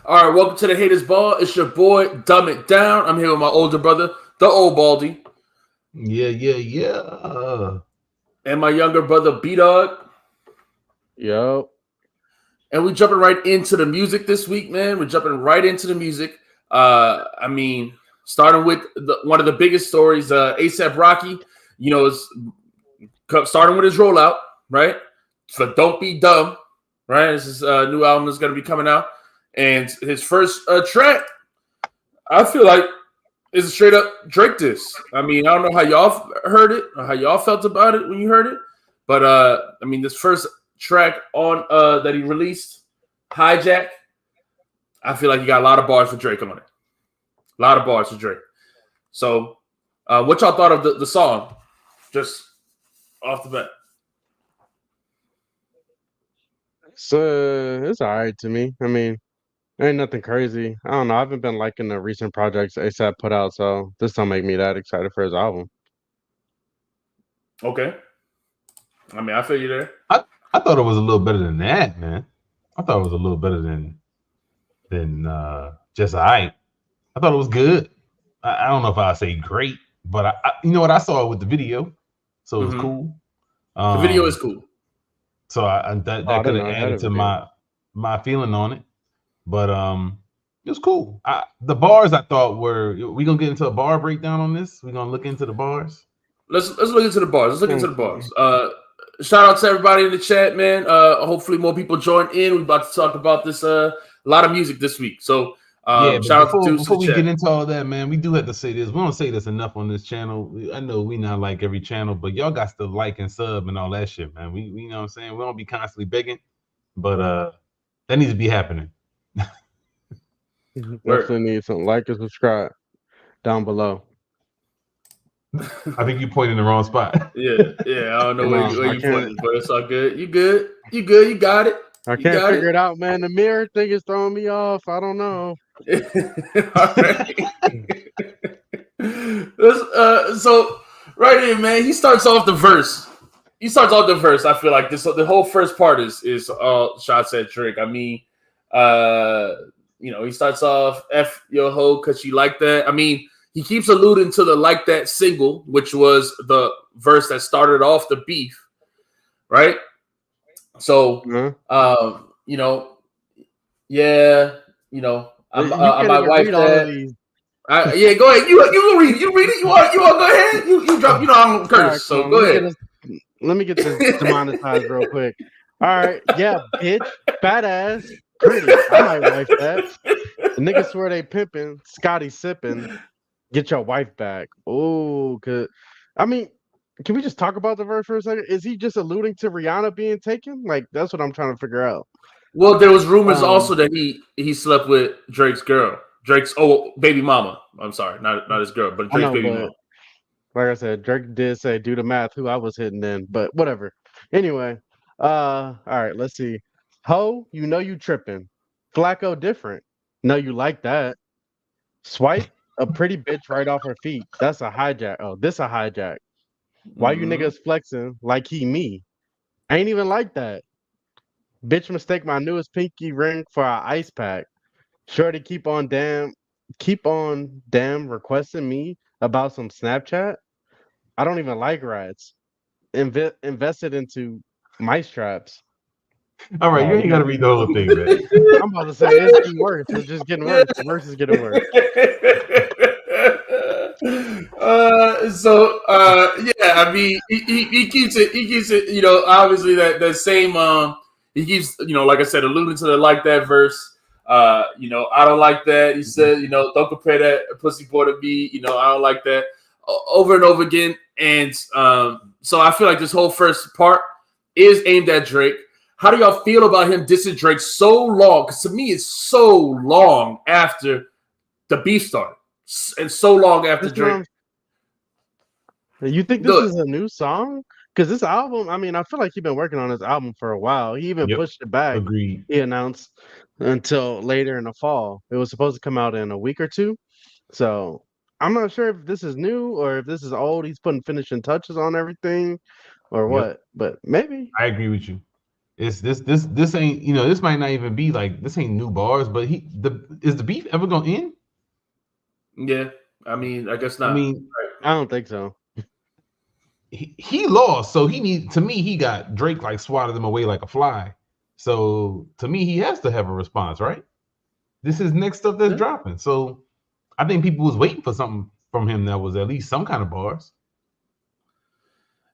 All right, welcome to the Haters Ball. It's your boy, Dumb It Down. I'm here with my older brother, the old Baldy, Yeah. and my younger brother, B Dog. Yo, And we jumping right into the music this week, man. We're jumping right into the music. I mean, starting with one of the biggest stories, ASAP Rocky. Is starting with his rollout, right? So don't be dumb, right? This is a new album that's going to be coming out, and his first track, I feel like, is a straight up Drake diss. I mean, I don't know how y'all heard it or how y'all felt about it when you heard it, but I mean, this first track on that he released, Hijack, I feel like he got a lot of bars for Drake on it. A lot of bars for Drake. So, what y'all thought of the song? Just off the bat. it's all right to me. I mean, ain't nothing crazy. I don't know. I haven't been liking the recent projects ASAP put out, so this don't make me that excited for his album. Okay. I mean, I feel you there. I thought it was a little better than that, man. I thought it was a little better than just alright. I thought it was good. I don't know if I say great, but you know what, I saw it with the video, so it was cool. The video is cool. So that could have added to my feeling on it, but it was cool. The bars I thought were. We gonna get into a bar breakdown on this. We gonna look into the bars. Let's look into the bars. Let's look into the bars. Shout out to everybody in the chat, man. Hopefully more people join in. We're about to talk about this a lot of music this week. So shout out to before we get into all that, man, we do have to say this. We don't say this enough on this channel. I know we not like every channel, but y'all got to like and sub and all that shit, man. We you know what I'm saying? We don't be constantly begging, but that needs to be happening. Definitely need some like and subscribe down below. I think you pointed in the wrong spot. Yeah. I don't know where you pointing, but it's all good. You good. You got it. I can't figure it out, man. The mirror thing is throwing me off. I don't know. All right. So right here, man, he starts off the verse. I feel like the whole first part is all shots at Drake. I mean, he starts off F your hoe because you like that. I mean, he keeps alluding to the Like That single, which was the verse that started off the beef, right? So, I might wife that. Yeah, go ahead. You read it. You read it. You want go ahead. You drop. I'm curse. Right, so go ahead. Let me get this demonetized real quick. All right. Yeah, bitch. Badass. Pretty. I might wife that. The niggas swear they pimping. Scotty sipping. Get your wife back. Oh, I mean, can we just talk about the verse for a second? Is he just alluding to Rihanna being taken? Like, that's what I'm trying to figure out. Well, there was rumors also that he slept with Drake's girl. Drake's baby mama. I'm sorry, not his girl, but Drake's baby mama. Like I said, Drake did say do the math who I was hitting in, but whatever. Anyway, all right, let's see. Ho, you know you tripping. Flacco different. No, you like that. Swipe a pretty bitch right off her feet. That's a hijack. Oh, this a hijack. Why you niggas flexing like he me? I ain't even like that. Bitch mistake my newest pinky ring for an ice pack. Sure to keep on damn requesting me about some Snapchat. I don't even like rats. Invested into mice traps. All right, you ain't gotta read the whole thing, man. I'm about to say it's getting worse. It's just getting worse. The verse is getting worse. Yeah, I mean, he keeps it. Obviously that same. He keeps, like I said, alluding to the Like That verse. I don't like that. He said, don't compare that pussy boy to me. I don't like that. Over and over again. And so I feel like this whole first part is aimed at Drake. How do y'all feel about him dissing Drake so long? Because to me, it's so long after the beef started. And so long after Drake. You think this is a new song? Because this album, I mean, I feel like he's been working on this album for a while. He even pushed it back. Agreed. He announced until later in the fall. It was supposed to come out in a week or two. So I'm not sure if this is new or if this is old. He's putting finishing touches on everything or what. But maybe. I agree with you. It's this ain't, you know, this might not even be like, this ain't new bars, but is the beef ever gonna end? Yeah, I mean, I guess I not. mean, I don't think so. he lost, so to me, he got Drake like swatted him away like a fly. So to me, he has to have a response, right? This is next stuff that's Yeah. dropping. So I think people was waiting for something from him that was at least some kind of bars.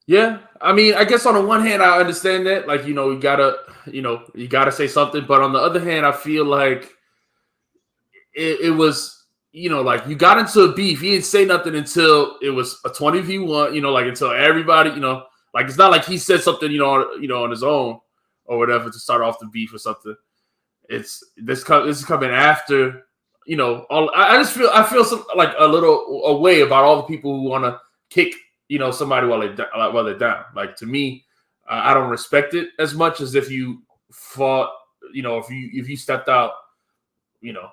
Yeah, I mean, I guess on the one hand, I understand that, like, you gotta say something, but on the other hand, I feel like it was, like you got into a beef. He didn't say nothing until it was a 20v1, like until everybody, like it's not like he said something, on his own or whatever to start off the beef or something. It's this is coming after, all. I feel some like a little a way about all the people who want to kick, somebody while they're down. Like to me, I don't respect it as much as if you fought, if you stepped out, you know,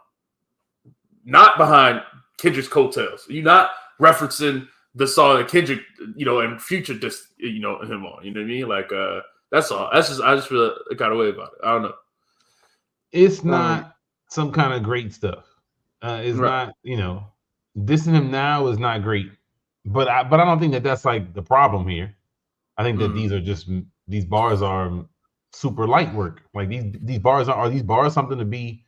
not behind Kendrick's coattails. You're not referencing the song that Kendrick, and Future just, him on. You know what I mean? Like, that's all. I just feel a kind of way about it. I don't know. It's not some kind of great stuff. It's Right. not, dissing him now is not great. But I don't think that that's like the problem here. I think that these bars are super light work. Like these bars are these bars something to be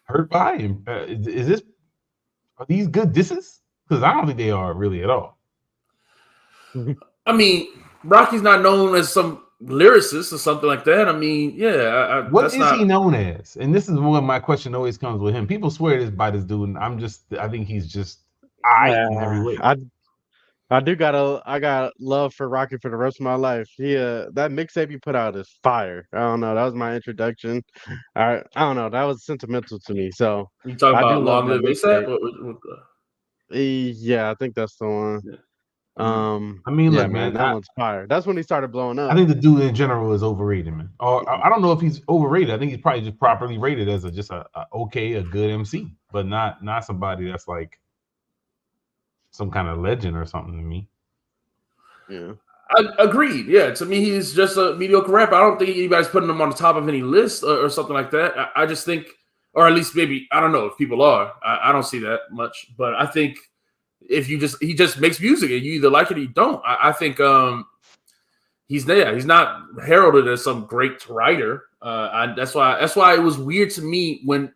hurt by? And are these good disses? Because I don't think they are really at all. I mean, Rocky's not known as some lyricist or something like that. I mean, yeah, What that's is not. he known as? And this is one my question always comes with him. People swear this by this dude, and I think he's just in every way. I got love for Rocky for the rest of my life. That mixtape you put out is fire. I don't know. That was my introduction. I don't know. That was sentimental to me. So You talking I do about love Long that Live ASAP? mixtape. Yeah, I think that's the one. Yeah. I mean, Yeah, look, man, man. that one's fire. That's when he started blowing I up. think the dude in general is overrated, man. Or I don't know if he's overrated. I think he's probably just properly rated as a good MC, but not somebody that's like some kind of legend or something to me. Yeah. I agreed. Yeah, to me, he's just a mediocre rapper. I don't think anybody's putting him on the top of any list or something like that. I just think, or at least maybe, I don't know if people are. I don't see that much, but I think if he just makes music and you either like it or you don't. I think he's not heralded as some great writer. That's why it was weird to me when.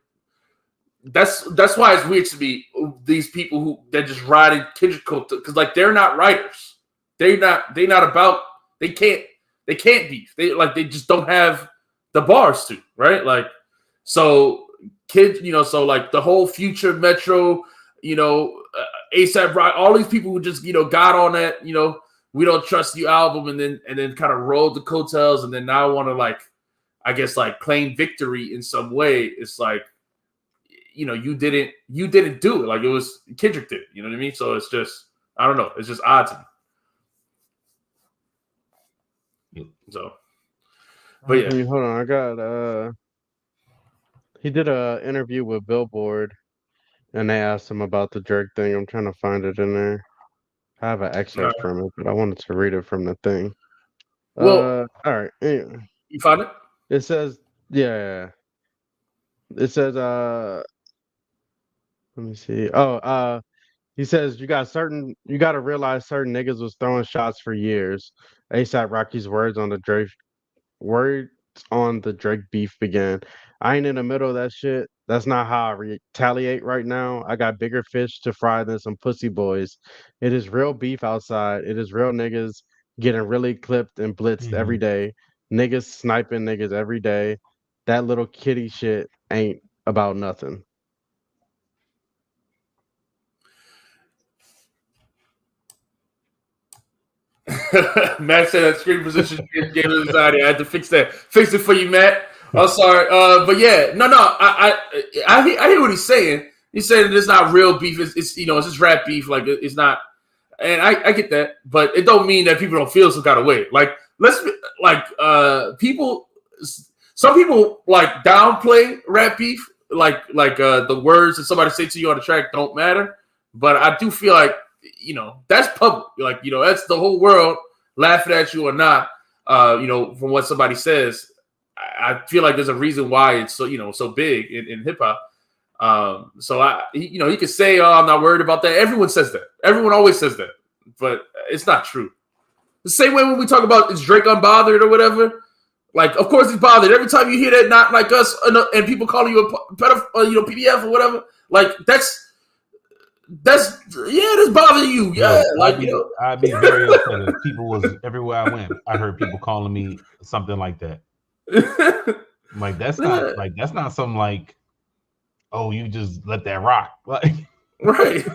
That's why it's weird to me, these people who they're just riding Kendrick Cole, because like they're not writers. They not about, they can't beef. They just don't have the bars to, right? Like, so kids, so like the whole Future Metro, ASAP Rock, all these people who just, got on that, We Don't Trust You album and then kind of rolled the coattails and then now want to like, I guess like claim victory in some way. It's like, you didn't do it. Like it was Kendrick did, you know what I mean? So it's just, I don't know. It's just odd to me. So, but yeah. Hold on, I got he did a interview with Billboard and they asked him about the Drake thing. I'm trying to find it in there. I have an excerpt from it, but I wanted to read it from the thing. Well, all right. Anyway. You found it? It says, yeah. It says, let me see. He says you got to realize certain niggas was throwing shots for years. ASAP Rocky's words on the Drake beef began. I ain't in the middle of that shit. That's not how I retaliate right now. I got bigger fish to fry than some pussy boys. It is real beef outside. It is real niggas getting really clipped and blitzed every day. Niggas sniping niggas every day. That little kitty shit ain't about nothing. Matt said that screen position gave him anxiety. I had to fix that. Fix it for you, Matt. I'm sorry. But yeah, no. I hear what he's saying. He's saying it's not real beef. It's it's just rap beef. Like it's not. And I get that, but it don't mean that people don't feel some kind of way. Like people. Some people like downplay rap beef. Like the words that somebody say to you on the track don't matter. But I do feel like, that's public. Like, that's the whole world laughing at you or not, from what somebody says. I feel like there's a reason why it's so big in hip hop. So he could say, "Oh, I'm not worried about that." Everyone says that. Everyone always says that, but it's not true. The same way when we talk about is Drake unbothered or whatever. Like, of course he's bothered. Every time you hear that, not like us, and people calling you a PDF or whatever, like that's that's bothering you. Yeah, I'd be very upset if people was everywhere I went. I heard people calling me something like that. Like that's not something like, oh, you just let that rock, like right.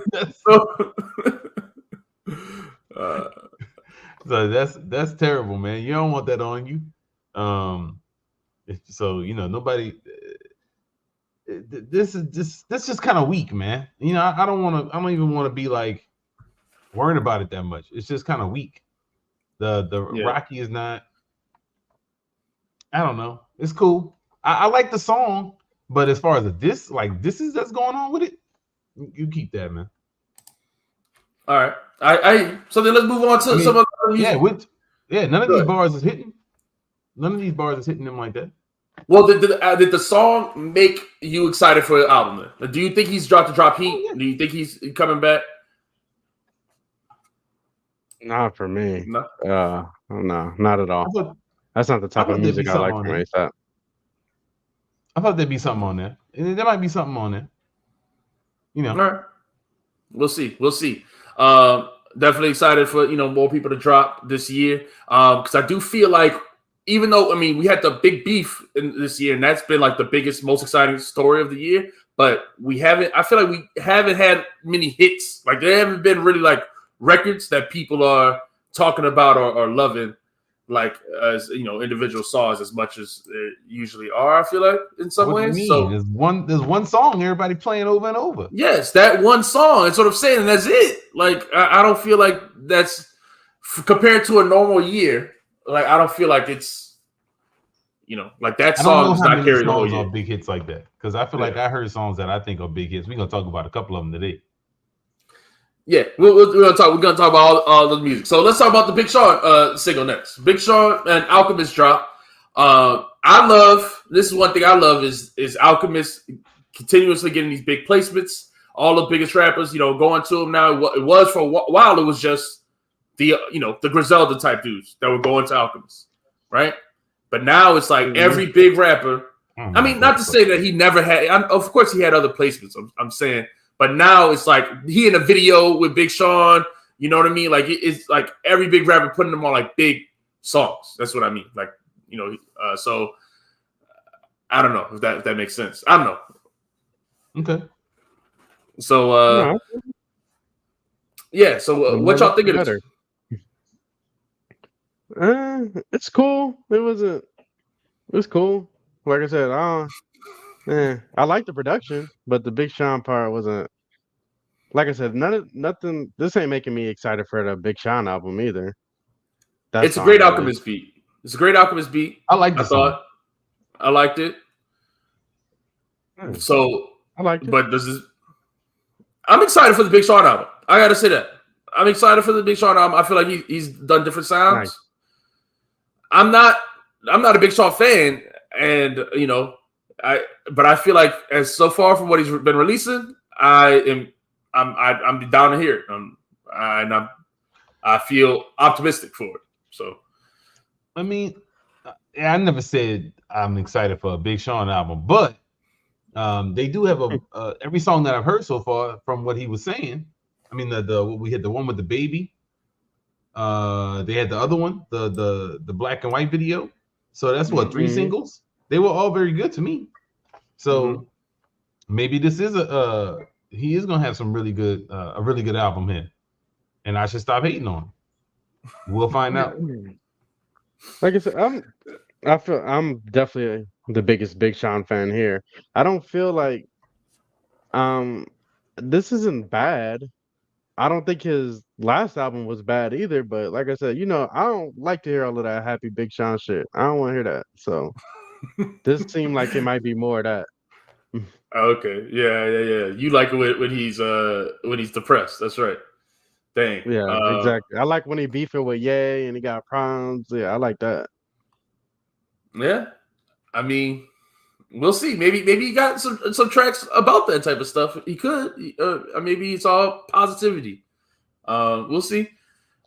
So that's terrible, man. You don't want that on you. So nobody. This is just kind of weak, man. I don't even want to be like worried about it that much. It's just kind of weak. The Rocky is not. I don't know. It's cool. I like the song, but as far as this that's going on with it, you keep that, man. All right. So then let's move on to some other music. None of these bars is hitting. None of these bars is hitting them like that. Well, did the song make you excited for the album? Then? Do you think he's dropped heat? Oh, yeah. Do you think he's coming back? Not for me. No, not at all. That's not the type of music I like from ASAP. I thought there'd be something on there. There might be something on there. All right. We'll see. Definitely excited for more people to drop this year. Because I do feel like, even though we had the big beef in this year, and that's been like the biggest, most exciting story of the year, but I feel like we haven't had many hits. Like there haven't been really like records that people are talking about or loving, like as individual songs as much as they usually are. I feel like in some ways. Do you mean? So there's one song everybody playing over and over. Yes, that one song. That's what I'm saying, and that's it. Like I don't feel like that's compared to a normal year. Like I don't feel like it's like that song is not carrying the whole year. Big hits like that, because I feel like I heard songs that I think are big hits. We're gonna talk about a couple of them today. Yeah, we're gonna talk about all the music. So let's talk about the Big Sean single next. Big Sean and Alchemist drop. I love this is one thing I love is Alchemist continuously getting these big placements. All the biggest rappers, going to him now. It was for a while. It was just the the Griselda type dudes that were going to Alchemist, right? But now it's like every big rapper. Not to say that he never had. Of course, he had other placements. I'm saying. But now it's like he in a video with Big Sean. You know what I mean? Like it's like every big rapper putting them on like big songs. That's what I mean. Like so I don't know if that makes sense. I don't know. Okay. So So what y'all think of this? It's cool. It was cool. Like I said, I like the production, but the Big Sean part wasn't. Like I said, nothing. This ain't making me excited for the Big Sean album either. It's a great Alchemist beat. It's a great Alchemist beat. I like this song. I liked it. So I liked it. But I'm excited for the Big Sean album. I gotta say that. I'm excited for the Big Sean album. I feel like he's done different sounds. Nice. I'm not a Big Sean fan, and but I feel like as so far from what he's been releasing, I'm down to hear it. I feel optimistic for it. So, I never said I'm excited for a Big Sean album, but they do have every song that I've heard so far from what he was saying. We had the one with the baby. They had the other one, the black and white video. So that's what 3 singles. They were all very good to me. So maybe this is he is gonna have some really good a really good album here, and I should stop hating on him. We'll find out. Like I said, I'm definitely the biggest Big Sean fan here. I don't feel like this isn't bad. I don't think his last album was bad either, but like I said, I don't like to hear all of that happy Big Sean shit. I don't want to hear that. So this seemed like it might be more of that. Okay. Yeah. You like it when he's depressed. That's right. Dang. Yeah, exactly. I like when he beefing with Ye and he got problems. Yeah, I like that. Yeah. I mean, we'll see. Maybe he got some tracks about that type of stuff. He could. Maybe it's all positivity. We'll see.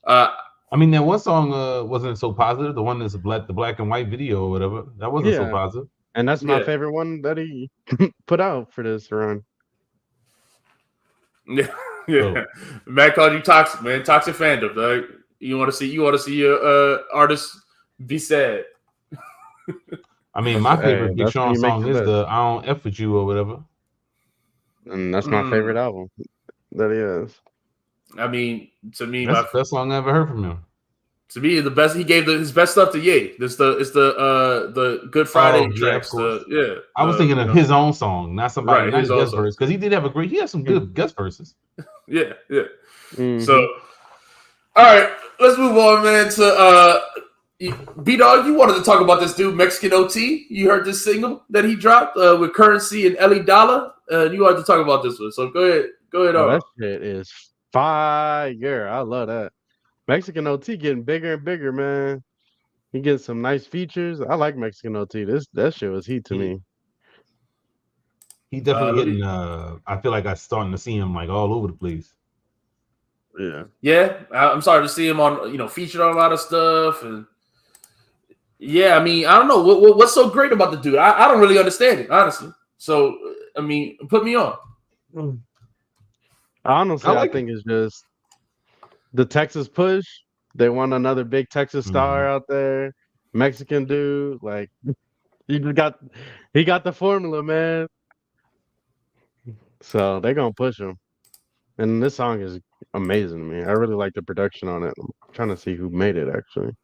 I mean, that one song wasn't so positive. The one that's the black and white video or whatever. That wasn't so positive. And that's my favorite one that he put out for this run. Yeah. So, Matt called you toxic, man. Toxic fandom. Like, you want to see your artist be sad. I mean, my favorite Big Sean song is the "I Don't F With You" or whatever. And that's my favorite album that he has. I mean, to me, that's the best song I ever heard from him. To me, the best he gave his best stuff to Ye. It's the Good Friday tracks. I was thinking of his own song, not somebody not his guest verse, because he had some good guest verses. Yeah. Mm-hmm. So, all right, let's move on, man. To B-Dog, you wanted to talk about this dude, Mexican OT. You heard this single that he dropped with Currency and Ellie Dollar. You wanted to talk about this one, so go ahead. That shit is fire. I love that. Mexican OT getting bigger and bigger, man. He gets some nice features. I like Mexican OT. That shit was heat to me. He definitely getting. I feel like I'm starting to see him like all over the place. Yeah. I'm starting to see him on featured on a lot of stuff, and I mean, I don't know what's so great about the dude. I don't really understand it, honestly. So I mean, put me on. Honestly, I think it's just the Texas push. They want another big Texas star out there. Mexican dude, like he got the formula, man. So they're gonna push him. And this song is amazing to me. I really like the production on it. I'm trying to see who made it actually.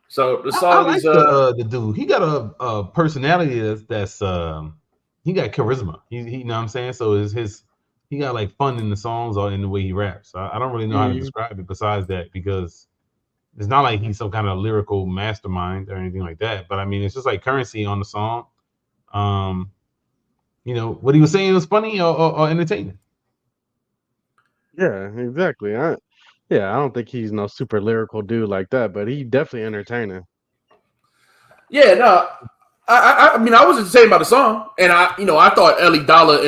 So the song I like the dude. He got a personality that's he got charisma. He you know what I'm saying? So he got like fun in the songs or in the way he raps. I don't really know how to describe it besides that, because it's not like he's some kind of lyrical mastermind or anything like that. But I mean, it's just like Currency on the song. What he was saying was funny or entertaining. Yeah, exactly. I don't think he's no super lyrical dude like that, but he definitely entertaining. Yeah, no. I mean, I wasn't saying about the song, and I thought Ellie Dollar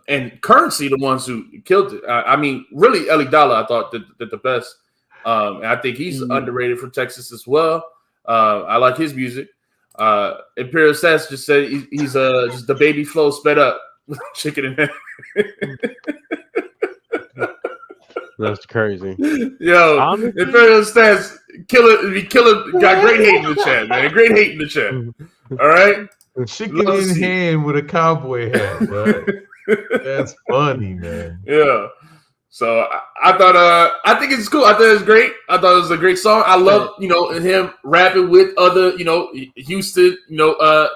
and Currency the ones who killed it. I mean, really, Ellie Dollar I thought did the best. And I think he's underrated from Texas as well. I like his music. Imperial Stats just said he's just the baby flow sped up with chicken and head. That's crazy. Yo, honestly, Imperial Stats killing. Got great hate in the chat, man. Great hate in the chat. All right, chicken in hand with a cowboy hat, bro. That's funny, man. Yeah. So I thought I think it's cool. I thought it was great. I thought it was a great song. I love him rapping with other Houston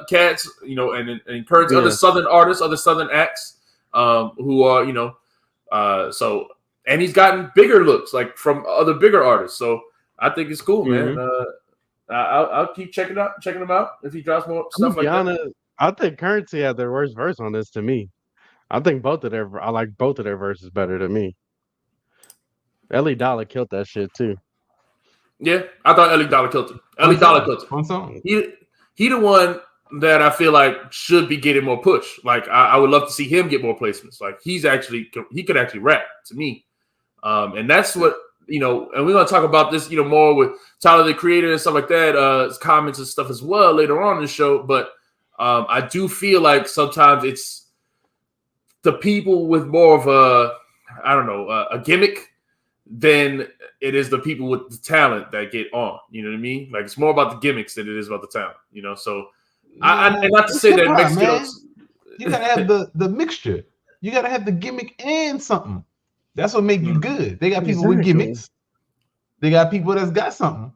cats and encourage other Southern artists, other Southern acts who are so, and he's gotten bigger looks like from other bigger artists. So I think it's cool, man. I'll keep checking them out if he drops more stuff like that. I think Currency had their worst verse on this to me. I think I like both of their verses better than me. Ellie Dollar killed that shit too. Yeah, I thought Ellie Dollar killed it. Ellie Dollar killed it. One song. He the one that I feel like should be getting more push. Like I would love to see him get more placements. Like he could actually rap to me. And that's what and we're gonna talk about this, more with Tyler the Creator and stuff like that, comments and stuff as well later on in the show. But I do feel like sometimes it's the people with more of a gimmick than it is the people with the talent that get on. You know what I mean? Like it's more about the gimmicks than it is about the talent. So and not to say that Mexico. You gotta have the mixture. You gotta have the gimmick and something. That's what make you good. They got people with gimmicks. They got people that's got something.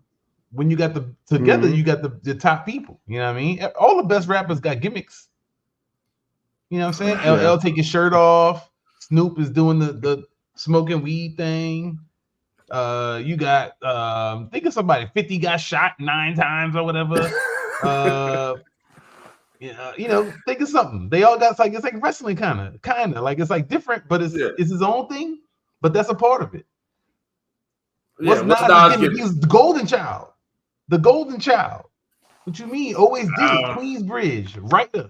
When you got together, you got the top people. You know what I mean? All the best rappers got gimmicks. You know what I'm saying? LL take his shirt off. Snoop is doing the smoking weed thing. You got think of somebody. 50 got shot 9 times or whatever. Think of something. They all got it's like wrestling kind of like it's like different, but it's his own thing. But that's a part of it. What's not a gimmick? He's the golden child. The golden child. What you mean? Always did. Queensbridge, writer.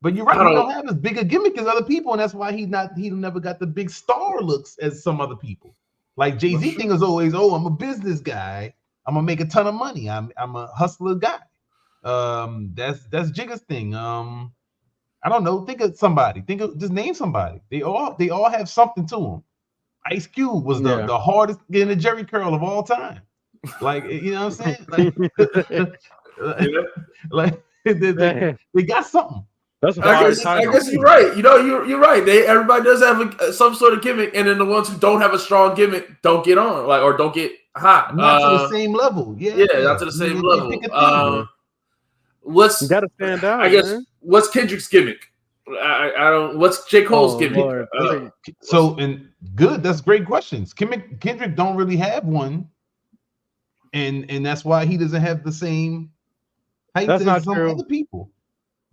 But you're right. He don't have as big a gimmick as other people, and that's why he never got the big star looks as some other people. Like Jay-Z thing is always, I'm a business guy. I'm gonna make a ton of money. I'm a hustler guy. That's Jigga's thing. I don't know. Think of somebody. Just name somebody. They all have something to them. Ice Cube was the hardest getting a Jerry curl of all time. Like, you know what I'm saying? Like they got something. That's I guess you're right. You know, you're right. Everybody does have some sort of gimmick, and then the ones who don't have a strong gimmick don't get on, like, or don't get hot. Not to the same level. Yeah, not to the same level. What's you gotta stand out? I guess man. What's Kendrick's gimmick? I don't. What's J. Cole's gimmick? So and good. That's great questions. Kendrick don't really have one, and that's why he doesn't have the same height as some other people.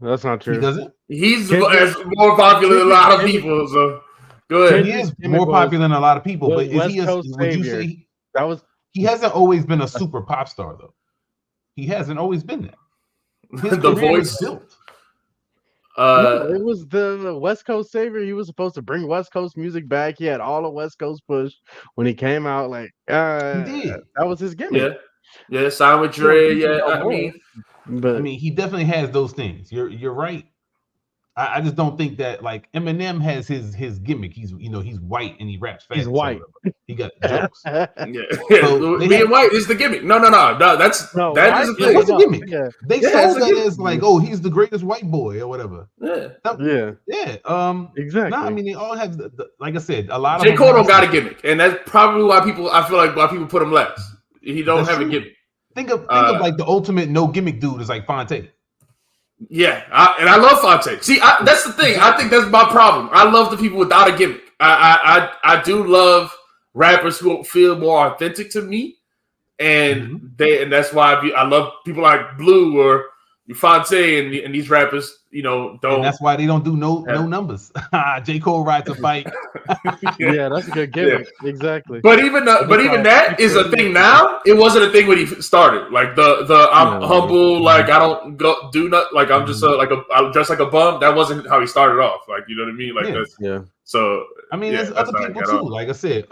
That's not true. He doesn't. He's more popular than a lot of people. So go ahead. He is more popular than a lot of people. But is he? Would you say that was? He hasn't always been a super pop star though. He hasn't always been that. His the voice built. No, it was the West Coast savior. He was supposed to bring West Coast music back. He had all the West Coast push when he came out. Like, that was his gimmick. Yeah, sign with Dre. Yeah, I mean, he definitely has those things. You're right. I just don't think that like Eminem has his gimmick. He's white and he raps fast. He's white. He got jokes. So being white is the gimmick. No. That is the thing. What's the gimmick? Yeah. They sold that as like, he's the greatest white boy or whatever. Exactly. No, I mean they all have like I said, a lot of J. Cole don't got a gimmick, and that's probably why people put him less. He don't have a gimmick. Think of like the ultimate no gimmick dude is like Fonte. Yeah, and I love Fonte. See, that's the thing. I think that's my problem. I love the people without a gimmick. I do love rappers who feel more authentic to me, and that's why I love people like Blue or Fonte and these rappers. Don't. And that's why they don't do no numbers. J. Cole rides a bike. Yeah, that's a good gimmick. Yeah. Exactly. But even that is a thing now. It wasn't a thing when he started. Like I'm humble. Like I don't go do nothing. Like I'm just I'm dressed like a bum. That wasn't how he started off. Like you know what I mean. Like So I mean, there's other people too. Like I said,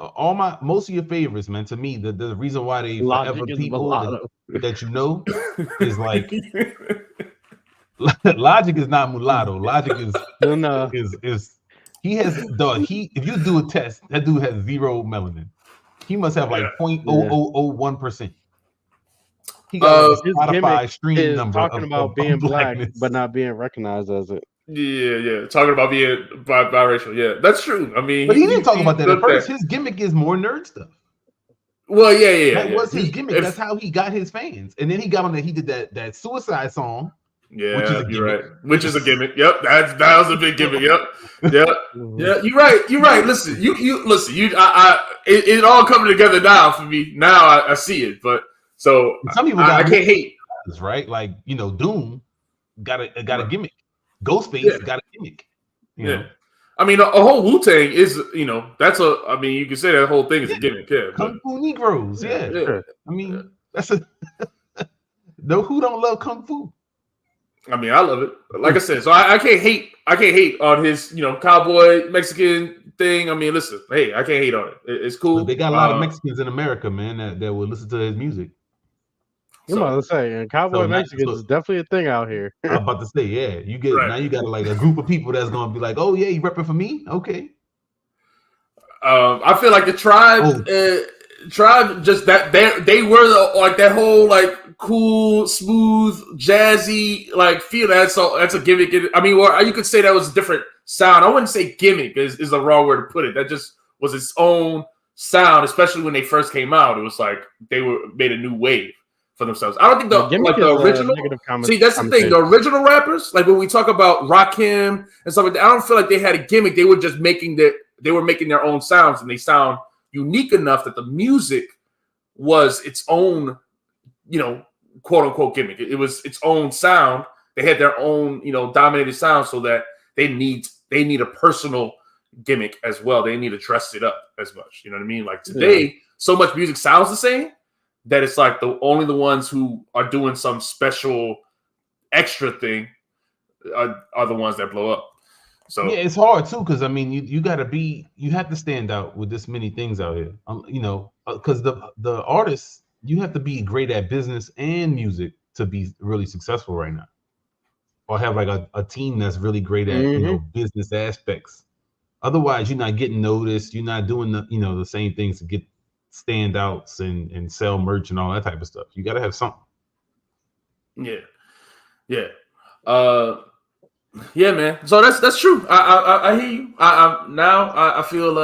most of your favorites, man. To me, the reason why they forever people that is like. Logic is not mulatto. Logic is is he has if you do a test, that dude has 0 melanin. He must have like 0.0001%. He got a Spotify stream number. Talking about being black but not being recognized as it. Yeah. Talking about being biracial. Yeah, that's true. I mean, but he didn't talk about that at first. His gimmick is more nerd stuff. Well, yeah. That was his gimmick. That's how he got his fans. And then he got on that. He did that Suicide song. Yeah, you're right. Which is a gimmick. Yep, that was a big gimmick. Yep. Yeah. You're right. Listen, you listen. It all coming together now for me. Now I see it. But so some people I can't hate. Right, like Doom got a gimmick. Ghostface got a gimmick. You know? I mean, a whole Wu-Tang is that's a. I mean, you can say that whole thing is a gimmick. Yeah, Kung Fu Negroes. Yeah. I mean, that's a. No, who don't love Kung Fu? I mean, I love it. Like I said, so I can't hate. I can't hate on his, cowboy Mexican thing. I mean, listen, hey, I can't hate on it. It's cool. They got a lot of Mexicans in America, man, that will listen to his music. I'm about to say, and cowboy Mexicans is definitely a thing out here. I'm about to say, yeah, now you got like a group of people that's gonna be like, oh yeah, you repping for me, okay. I feel like the tribe just that they were like that whole like cool, smooth, jazzy like feel. That's a gimmick. I mean, or you could say that was a different sound. I wouldn't say gimmick is the wrong word to put it. That just was its own sound, especially when they first came out. It was like they made a new wave for themselves. I don't think the original. See, that's the thing. The original rappers, like when we talk about Rakim and stuff like that, I don't feel like they had a gimmick. They were just making their own sounds, and they sound unique enough that the music was its own, quote unquote gimmick. It was its own sound. They had their own, dominated sound, so that they need a personal gimmick as well. They need to dress it up as much. You know what I mean? Like today, so much music sounds the same that it's like only the ones who are doing some special extra thing are the ones that blow up. So yeah, it's hard too because I mean, you have to stand out with this many things out here. Because the artists, you have to be great at business and music to be really successful right now, or have like a team that's really great at business aspects. Otherwise, you're not getting noticed. You're not doing the same things to get standouts and sell merch and all that type of stuff. You got to have something. Yeah. Yeah, man. So that's true. I hear you. I feel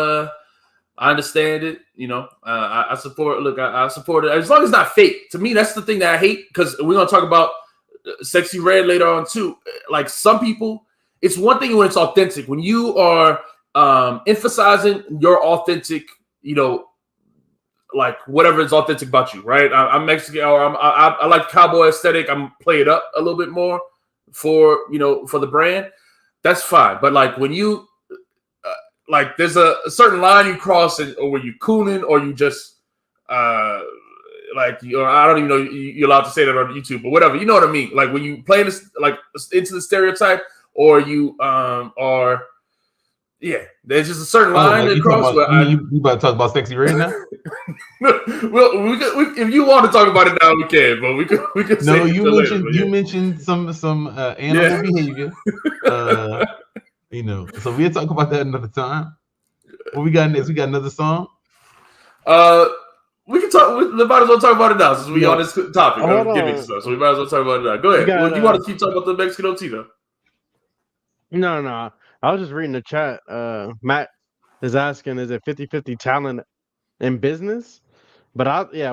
I understand it. I support. Look, I support it as long as it's not fake. To me, that's the thing that I hate because we're gonna talk about Sexy Red later on too. Like some people, it's one thing when it's authentic. When you are emphasizing your authentic, like whatever is authentic about you, right? I'm Mexican, or I like cowboy aesthetic. I'm play it up a little bit more for the brand. That's fine. But like when you like there's a certain line you cross, or where you cooning, or you just like I don't even know you're allowed to say that on YouTube, but whatever. You know what I mean? Like when you play this like into the stereotype, or you are. Yeah, there's just a certain line across. You about to talk about Sexy Red now? Well, if you want to talk about it now, we can. But we could. No, you mentioned some animal behavior. So we'll talk about that another time. What we got next? We got another song. We can talk. We might as well talk about it now since we on this topic of giving stuff. So we might as well talk about it now. Go ahead. You want to keep talking about the Mexican OT though? No. I was just reading the chat. Matt is asking, is it 50-50 talent in business? But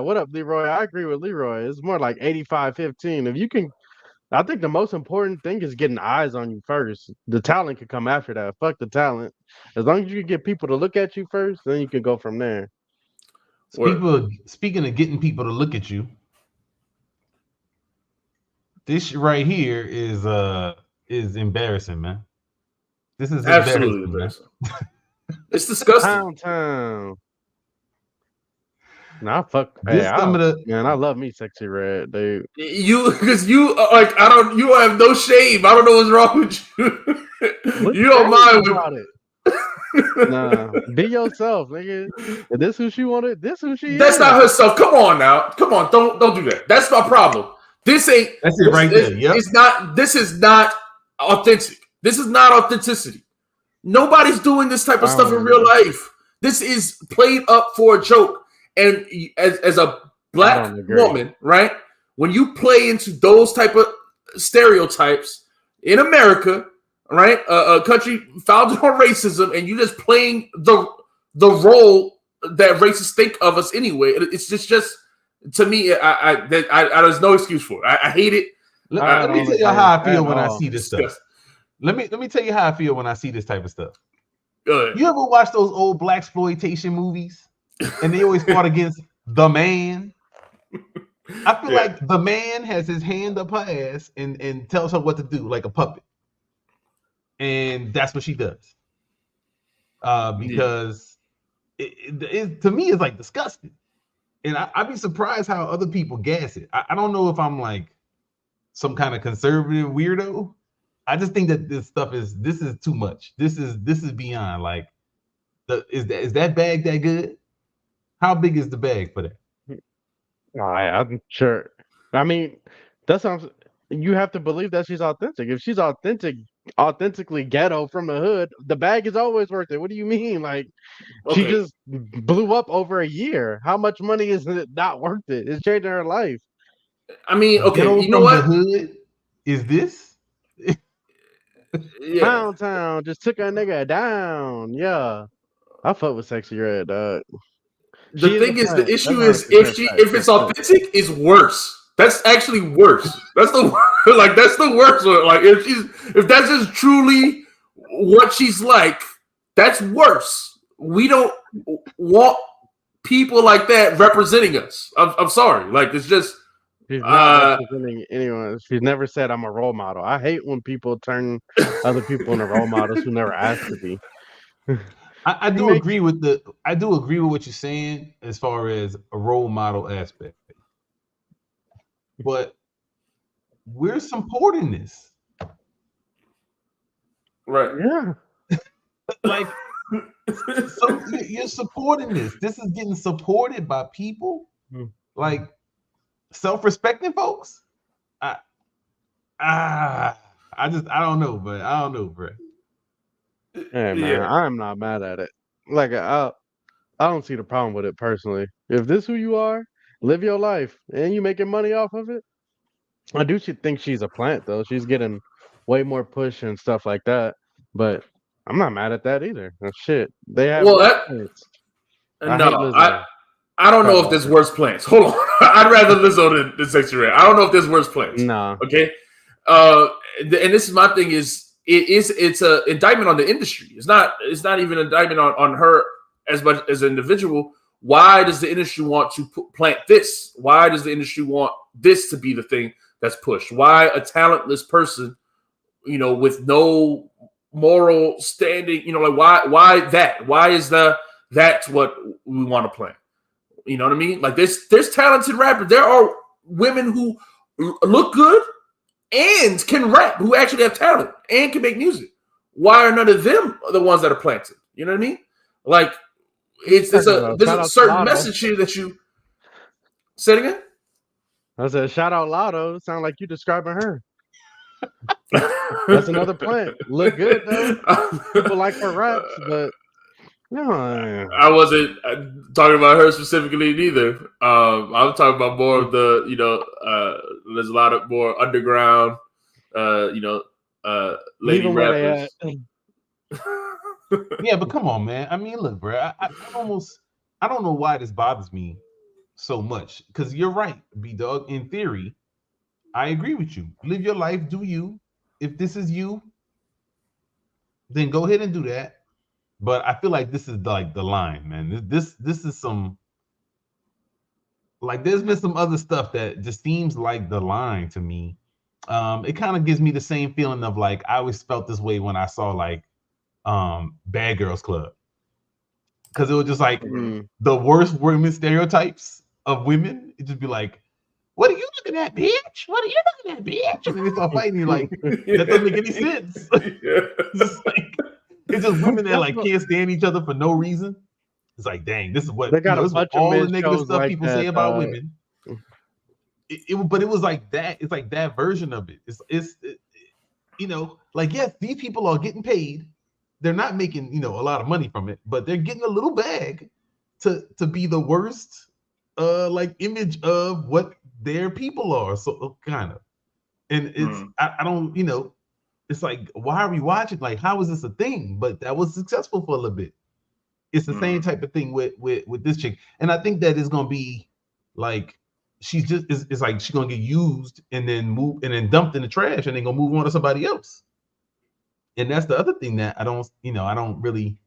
what up, Leroy? I agree with Leroy. It's more like 85-15. If you can, I think the most important thing is getting eyes on you first. The talent can come after that. Fuck the talent. As long as you can get people to look at you first, then you can go from there. Speaking of getting people to look at you, this right here is embarrassing, man. This is absolutely embarrassing. It's disgusting. Downtown. Nah, fuck. Man, I love me Sexy Red, dude. You like you don't have no shame. I don't know what's wrong with you. You don't mind about it. Nah, be yourself, nigga. If this who she wanted, this who she That's not herself. Come on now. Come on. Don't do that. That's my problem. That's it right there. Yep. This is not authentic. This is not authenticity. Nobody's doing this type of stuff in real life. This is played up for a joke. And as a black woman, right? When you play into those type of stereotypes in America, right? A country founded on racism, and you just playing the role that racists think of us anyway. It's just to me, there's no excuse for it. I hate it. Let me tell you how I feel when I see this stuff. Let me tell you how I feel when I see this type of stuff. Good. You ever watch those old blaxploitation movies? And they always fought against the man. I feel like the man has his hand up her ass and tells her what to do, like a puppet. And that's what she does. Because it to me, it's like disgusting. And I'd be surprised how other people gas it. I don't know if I'm like some kind of conservative weirdo. I just think that this is too much. This is beyond like is that bag that good? How big is the bag for that? I'm sure. I mean, that's what you have to believe that she's authentic. If she's authentically ghetto from the hood, the bag is always worth it. What do you mean? Like she just blew up over a year. How much money is it not worth it? It's changing her life. I mean, okay, you know what? The hood is this? Downtown just took a nigga down. Yeah. I fuck with Sexy Red, dog. The thing is, the issue is if it's authentic, it's worse. That's actually worse. That's the worst one. Like if that's just truly what she's like, that's worse. We don't want people like that representing us. I'm sorry. Like it's just she's not representing anyone. She's never said I'm a role model. I hate when people turn other people into role models who never asked to be. I do agree with what you're saying as far as a role model aspect. but we're supporting this. Right. Yeah. Like, so you're supporting this. This is getting supported by people like self-respecting folks. I I don't know, but I don't know, bro. Hey man, Yeah. I'm not mad at it. Like I don't see the problem with it personally. If this who you are, live your life, and you making money off of it. I do think she's a plant though. She's getting way more push and stuff like that. But I'm not mad at that either. Shit, they have Well, worse plants. I hate no, Lizzo. I don't know Cut if off. there's worse plans. Hold on. I'd rather Lizzo than Sexy Red. I don't know if there's worse plans. Nah. Okay. And this is my thing is it's a indictment on the industry. It's not even an indictment on her as much as an individual. Why does the industry want to plant this? Why does the industry want this to be the thing that's pushed? Why a talentless person, with no moral standing, like why that? Why is that's what we want to plant? You know what I mean? Like there's talented rappers. There are women who look good and can rap, who actually have talent and can make music. Why are none of them the ones that are planted? You know what I mean? Like there's Shout a out to certain Lotto. message here that you say it again. I said shout out Lotto. Sound like you describing her. That's another plant. Look good though. People like her raps, but no. I wasn't talking about her specifically neither. I'm talking about more of the, there's a lot of more underground, lady Leave them where they rappers. at. Yeah, but come on, man. I mean, look, bro. I don't know why this bothers me so much. Because you're right, B Dog. In theory, I agree with you. Live your life, do you. If this is you, then go ahead and do that. But I feel like this is like the line, man. This is some, like, there's been some other stuff that just seems like the line to me. It kind of gives me the same feeling of like I always felt this way when I saw like Bad Girls Club, because it was just like the worst women stereotypes of women. It just be like, "What are you looking at, bitch? What are you looking at, bitch?" And then they start fighting. You're like, that doesn't make any sense. It's just women that like can't stand each other for no reason. It's like, dang, this is what They got a this is what bunch of all the mid negative shows stuff like people say that. about women. But it was like that. It's like that version of it. It's like, yes, these people are getting paid. They're not making a lot of money from it, but they're getting a little bag to be the worst like image of what their people are. So kind of, and it's I don't it's like, why are we watching? Like, how is this a thing? But that was successful for a little bit. It's the same type of thing with this chick, and I think that is gonna be like, she's just it's like she's gonna get used and then dumped in the trash, and then gonna move on to somebody else. And that's the other thing that I don't really.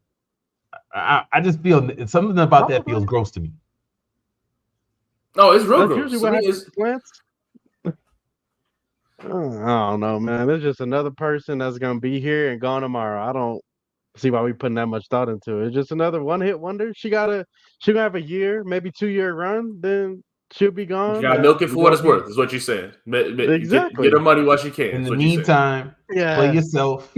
I just feel something about that feels gross to me. No, it's real That's gross. usually what happens with plants. I don't know, man. There's just another person that's gonna be here and gone tomorrow. I don't see why we putting that much thought into it. It's just another one-hit wonder. She gonna have a year, maybe 2-year run, then she'll be You gone, gotta and milk it we're for what gonna it's be worth. Is what you're saying. Get exactly. her money while she can. In Is the what you saying. meantime, play Yeah. yourself.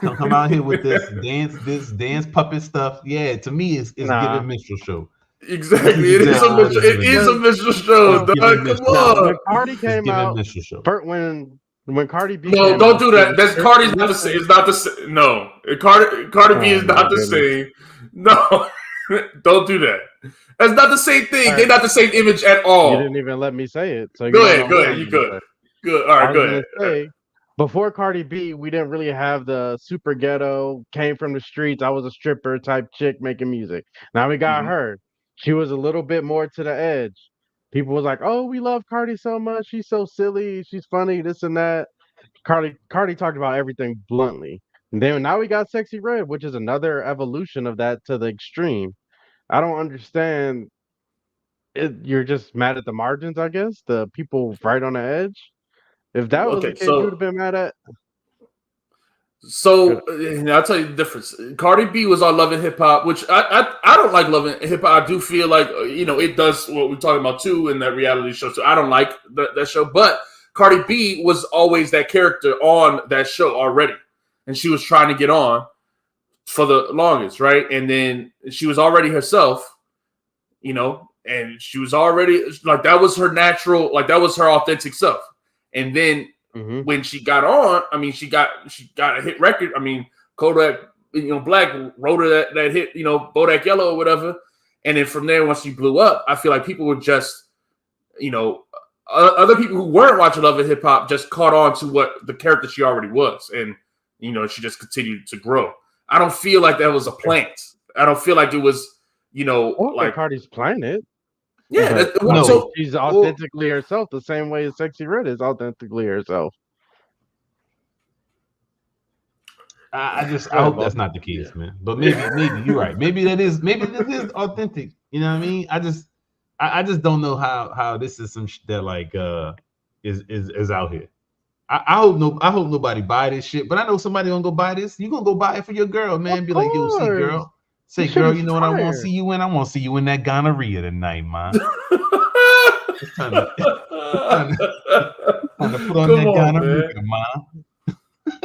Come out here with this dance puppet stuff. Yeah, to me, it's Nah. giving minstrel show. Exactly. This is exactly what it's It giving is a me. minstrel show, It's giving dog. Come minstrel Nah. show. When on. Cardi It's came giving out, minstrel show. when Cardi B No, came don't out, do she that. was That's Cardi's strictly not the same. listening. It's not the same. No, Cardi B Oh is my not the goodness. same. No, don't do that. That's not the same thing. All They're right. not the same image at You all. didn't even let me say it, so you Go don't ahead. know Go what ahead. I'm You gonna good. say. Good. All I right. Go was ahead. gonna say before Cardi B, we didn't really have the super ghetto, came from the streets. I was a stripper type chick making music. Now we got Mhm. her. She was a little bit more to the edge. People was like, "Oh, we love Cardi so much. She's so silly. She's funny. This and that." Cardi talked about everything bluntly. And then now we got Sexy Red, which is another evolution of that to the extreme. I don't understand. You're just mad at the margins, I guess. The people right on the edge. If that was the Okay. case, you would So have been mad at. So I'll tell you the difference. Cardi B was on Love and Hip Hop, which I don't like Love and Hip Hop. I do feel like it does what we're talking about too in that reality show. So I don't like that show. But Cardi B was always that character on that show already, and she was trying to get on for the longest, right? And then she was already herself, and she was already like that was her natural, like that was her authentic self. And then when she got on, I mean, she got a hit record. I mean, Kodak, Black wrote her that hit, Bodak Yellow or whatever. And then from there, once she blew up, I feel like people were just, other people who weren't watching Love and Hip Hop just caught on to what the character she already was, and she just continued to grow. I don't feel like that was a plant. I don't feel like it was, like Cardi's playing it. Yeah, so she's authentically herself, the same way as Sexy Red is authentically herself. I hope that's not the case, man. But maybe you're right. Maybe that is authentic. You know what I mean? I just don't know how this is some shit that like is out here. I hope nobody buy this shit, but I know somebody gonna go buy this. You gonna go buy it for your girl, man. Be like, yo, see, girl. Say, girl, you know what I want to see you in? I want to see you in that gonorrhea tonight, man. It's time to put on that gonorrhea, man.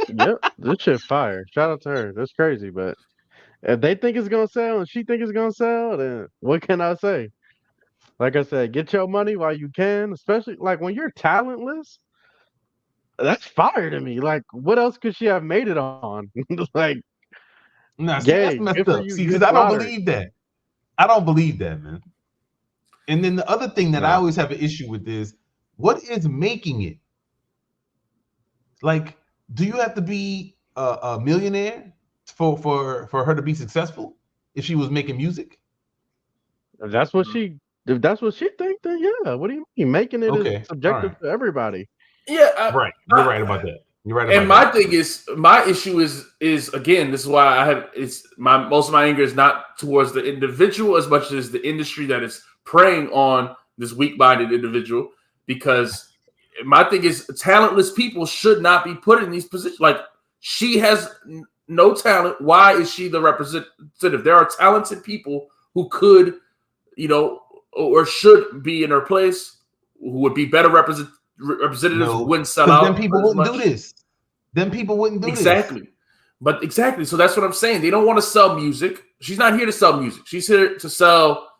Yep, this shit fire. Shout out to her. That's crazy, but if they think it's gonna sell and she think it's gonna sell, then what can I say? Like I said, get your money while you can, especially like when you're talentless. That's fire to me. Like, what else could she have made it on? Like, nah, see, that's messed up. See, because I don't believe that. I don't believe that, man. And then the other thing that I always have an issue with is what is making it? Like, do you have to be a millionaire for her to be successful if she was making music? If that's what she thinks, then yeah. What do you mean? Making it is subjective to everybody. Yeah, right. You're right about that. You're right. And my thing is, my issue is again, this is why most of my anger is not towards the individual as much as the industry that is preying on this weak-minded individual. Because my thing is, talentless people should not be put in these positions. Like, she has no talent. Why is she the representative? There are talented people who could, or should be in her place, who would be better representatives, who wouldn't sell out. Then people wouldn't do this. Exactly. But exactly. So that's what I'm saying. They don't want to sell music. She's not here to sell music. She's here to sell,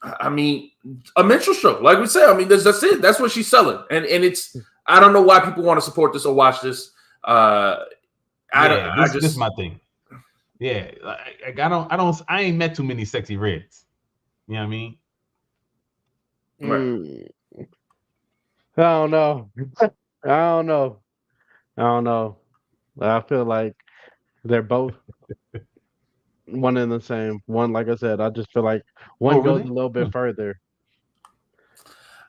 I mean, a mental show. Like we said, I mean, that's it. That's what she's selling. And it's, I don't know why people want to support this or watch this. This is my thing. Yeah. Like, I ain't met too many Sexy Reds. You know what I mean? Right. I don't know. I feel like they're both one and the same. One, like I said, I just feel like one goes a little bit further.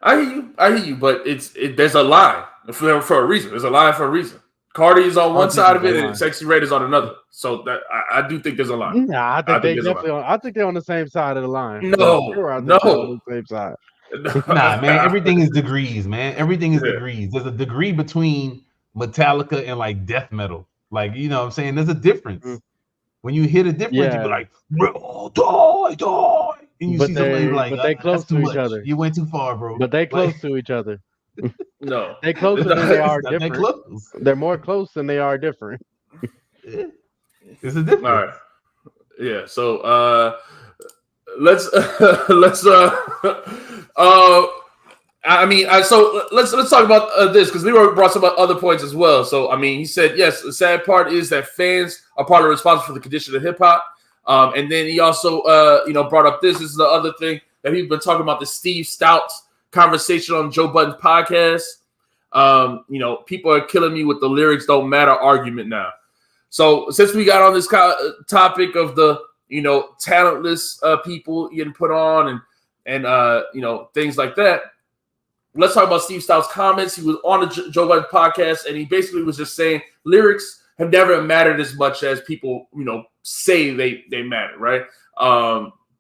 I hear you, but there's a line for a reason. There's a line for a reason. Cardi is on one side of it, and Sexy Red is on another. So that I do think there's a line. Nah, I think they're on the same side of the line. No, on the same side. Nah, man, everything is degrees, man. Everything is degrees. There's a degree between Metallica and like death metal. Like, you know what I'm saying? There's a difference. When you hear the difference, you be like, die. And you see somebody like, but they close to each other. You went too far, bro. But they close to each other. No. They closer than they are different. They're more close than they are different. It's a difference. All right. Yeah. So let's let's talk about this, because Leroy brought some other points as well. So I mean, he said yes. The sad part is that fans are part of the responsible for the condition of hip hop. And then he also brought up this. This is the other thing that he's been talking about, the Steve Stout conversation on Joe Budden's podcast. People are killing me with the lyrics don't matter argument now. So since we got on this topic of the talentless people getting put on and things like that, let's talk about Steve Stout's comments. He was on the Joe Budden podcast, and he basically was just saying lyrics have never mattered as much as people say they matter, right?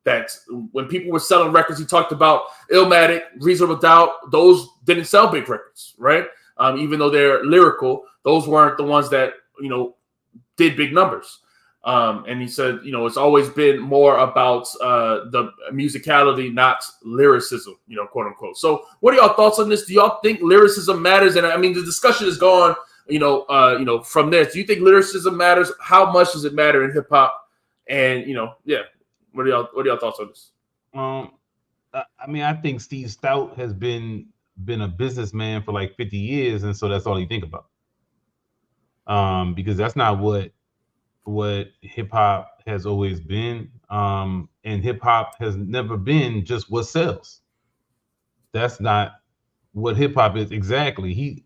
That when people were selling records, he talked about Illmatic, Reasonable Doubt. Those didn't sell big records, right? Even though they're lyrical, those weren't the ones that did big numbers. And he said, it's always been more about the musicality, not lyricism, quote unquote. So, what are y'all thoughts on this? Do y'all think lyricism matters? And I mean, the discussion is gone, from this. Do you think lyricism matters? How much does it matter in hip hop? And yeah, what are y'all thoughts on this? Um, I mean, I think Steve Stout has been a businessman for like 50 years, and so that's all he think about. Because that's not what hip hop has always been. And hip hop has never been just what sells. That's not what hip hop is exactly. He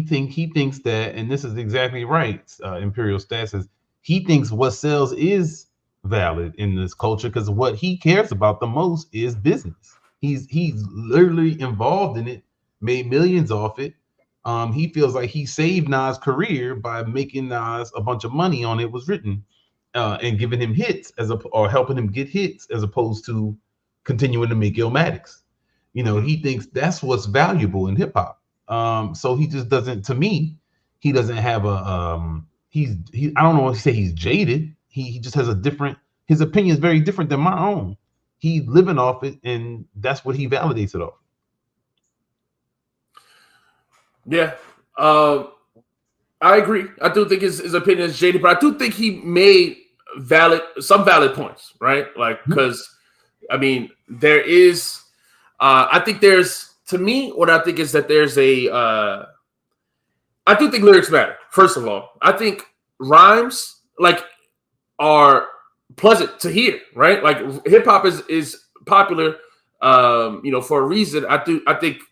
thinks that, and this is exactly right. Imperial Stats says he thinks what sells is valid in this culture because what he cares about the most is business. He's literally involved in it, made millions off it. He feels like he saved Nas' career by making Nas a bunch of money on it was written, and giving him hits or helping him get hits as opposed to continuing to make Illmatics. He thinks that's what's valuable in hip hop. So he just doesn't. To me, he doesn't have a. He. I don't know what to say. He's jaded. He just has a different. His opinion is very different than my own. He's living off it, and that's what he validates it off. Yeah. I agree. I do think his opinion is jaded, but I do think he made some valid points, right? Like, because I mean, there is. I think there's, to me, what I think is that there's I do think lyrics matter. First of all, I think rhymes are pleasant to hear, right? Like hip hop is popular, for a reason. I think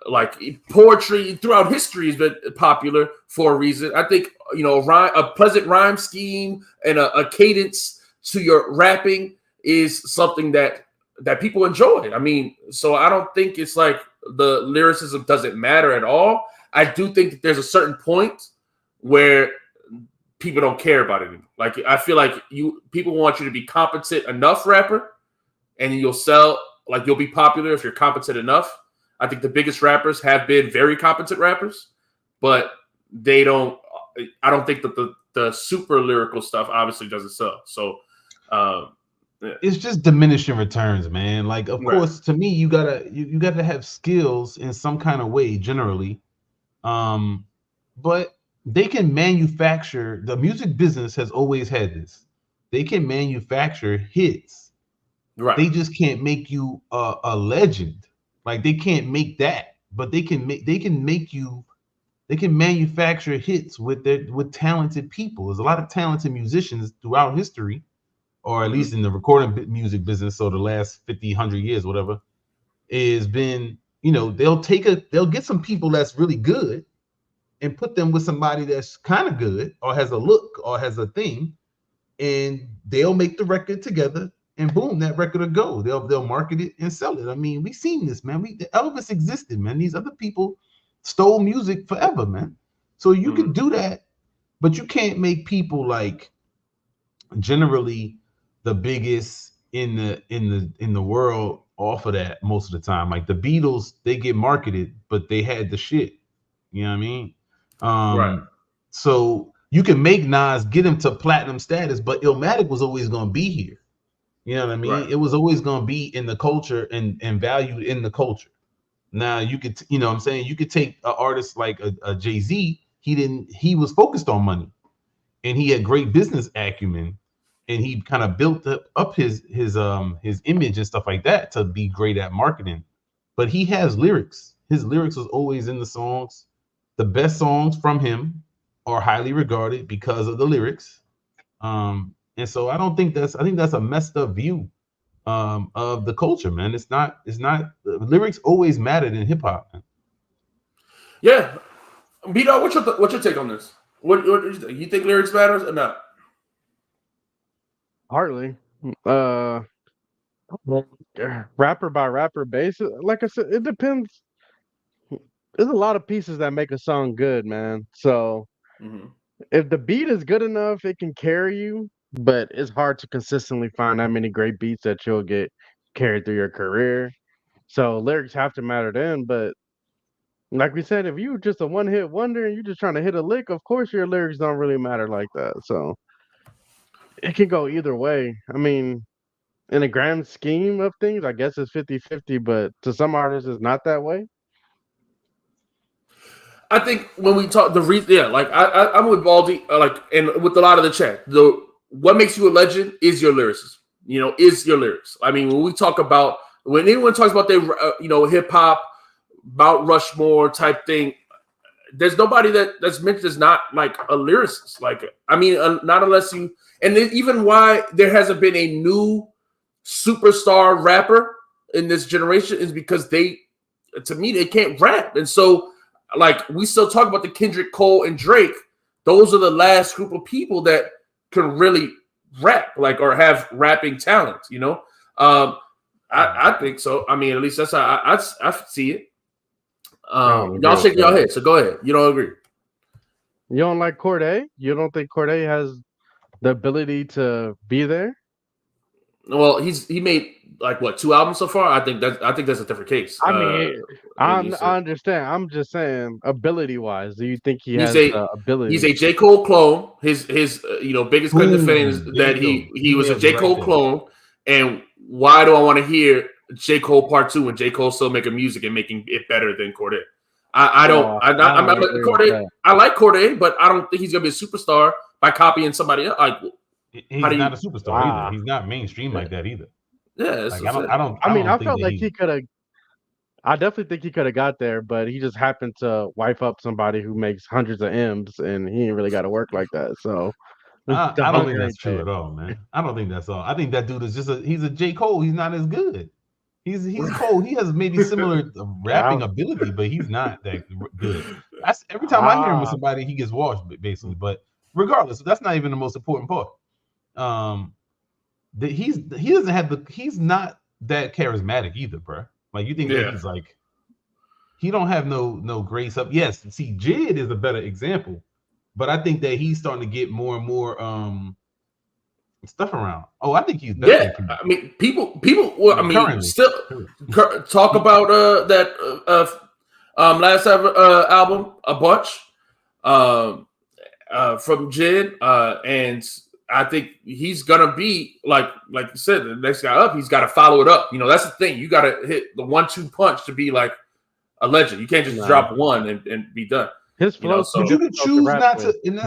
like poetry throughout history has been popular for a reason. I think a pleasant rhyme scheme and a cadence to your rapping is something that people enjoy. I mean, so I don't think it's like the lyricism doesn't matter at all. I do think that there's a certain point where people don't care about it anymore. Like I feel like people want you to be competent enough rapper, and you'll sell. Like you'll be popular if you're competent enough. I think the biggest rappers have been very competent rappers, but they don't. I don't think that the super lyrical stuff obviously doesn't sell. So yeah. It's just diminishing returns, man. Like, of Right. course, to me, you gotta have skills in some kind of way, generally. But they can manufacture. The music business has always had this. They can manufacture hits. Right. They just can't make you a legend. Like they can't make that, but they can make. They can manufacture hits with talented people. There's a lot of talented musicians throughout history, or at least in the recording music business. So the last 50, 100 years, whatever, has been. They'll get some people that's really good and put them with somebody that's kind of good or has a look or has a thing, and they'll make the record together, and boom, that record will go. They'll market it and sell it. I mean, we've seen this, man. Elvis existed, man. These other people stole music forever, man. So you could do that, but you can't make people like generally the biggest in the world off of that most of the time. Like the Beatles, they get marketed, but they had the shit. You know what I mean? Right. So you can make Nas get him to platinum status, but Illmatic was always gonna be here. You know what I mean? Right. It was always gonna be in the culture and valued in the culture. Now you could, what I'm saying, you could take an artist like a Jay-Z. He was focused on money, and he had great business acumen, and he kind of built up his image and stuff like that to be great at marketing. But he has lyrics. His lyrics was always in the songs. The best songs from him are highly regarded because of the lyrics. And so I think that's a messed up view of the culture, man. It's not lyrics always mattered in hip hop, man. Yeah. B-Dog, what's your take on this? What you think lyrics matters or not? Hardly. Uh, Rapper by rapper basis. Like I said, it depends. There's a lot of pieces that make a song good, man. So Mm-hmm. if the beat is good enough, it can carry you. But it's hard to consistently find that many great beats that you'll get carried through your career. So lyrics have to matter then, but Like we said, if you just a one-hit wonder and you're just trying to hit a lick, of course your lyrics don't really matter like that. So it can go either way. I mean, in the grand scheme of things, I guess it's 50-50, but to some artists it's not that way. I think when we talk like I'm with Baldy, like, and with a lot of the chat, the what makes you a legend is your lyricism. Is your lyrics. I mean, when anyone talks about their hip hop, Mount Rushmore type thing, there's nobody that's mentioned as not like a lyricist. Like, I mean, not unless you, and then even why there hasn't been a new superstar rapper in this generation is because to me, they can't rap. And so, like, we still talk about the Kendrick Cole and Drake. Those are the last group of people that can really rap, like, or have rapping talent, I think so. I mean, at least that's how I see it. Y'all shaking your head, so go ahead. You don't agree? You don't like Cordae? You don't think Cordae has the ability to be there? Well, he made like what 2 albums so far. I think that's a different case. I mean, I understand. I'm just saying, ability-wise, do you think he has the ability? He's a J. Cole clone. His biggest claim to fame is that he was a J. Cole clone. And why do I want to hear J. Cole Part 2 when J. Cole's still making music and making it better than Cordae? I'm not Cordae. I like Cordae, but I don't think he's gonna be a superstar by copying somebody else. Like, he's not a superstar either. He's not mainstream like that either. Yeah, like, I felt like he could have. I definitely think he could have got there, but he just happened to wipe up somebody who makes hundreds of M's, and he ain't really got to work like that. So I don't think that's true at all, man. I don't think that's all. I think that dude is he's a J. Cole. He's not as good. He's Cole. He has maybe similar rapping ability, but he's not that good. Every time I hear him with somebody, he gets washed, basically. But regardless, that's not even the most important part. He's not that charismatic either, bro. Like, you think that he's like, he don't have no grace up. Yes, see, Jid is a better example, but I think that he's starting to get more and more stuff around. Oh, I think he's better. Yeah, I mean, people. Well, I mean, still talk about that last album a bunch from Jid, and I think he's gonna be like you said, the next guy up. He's got to follow it up. That's the thing. You got to hit the 1-2 punch to be like a legend. You can't just drop one and be done. His flow. But you could choose not to, and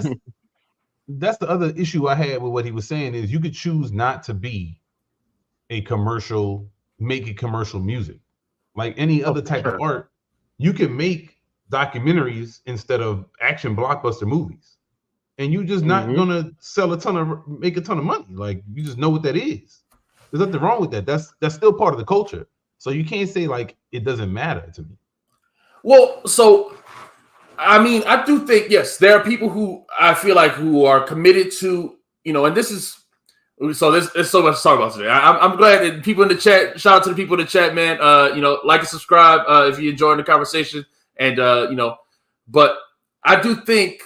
that's the other issue I had with what he was saying is you could choose not to be making commercial music. Like any other type of art, you can make documentaries instead of action blockbuster movies. And you're just not gonna make a ton of money. Like, you just know what that is. There's nothing wrong with that. That's still part of the culture. So you can't say like it doesn't matter to me. Well, so I mean, I do think yes, there are people who I feel like who are committed to, and this is so there's so much to talk about today. I'm glad that people in the chat. Shout out to the people in the chat, man. Like and subscribe if you're enjoying the conversation, and but I do think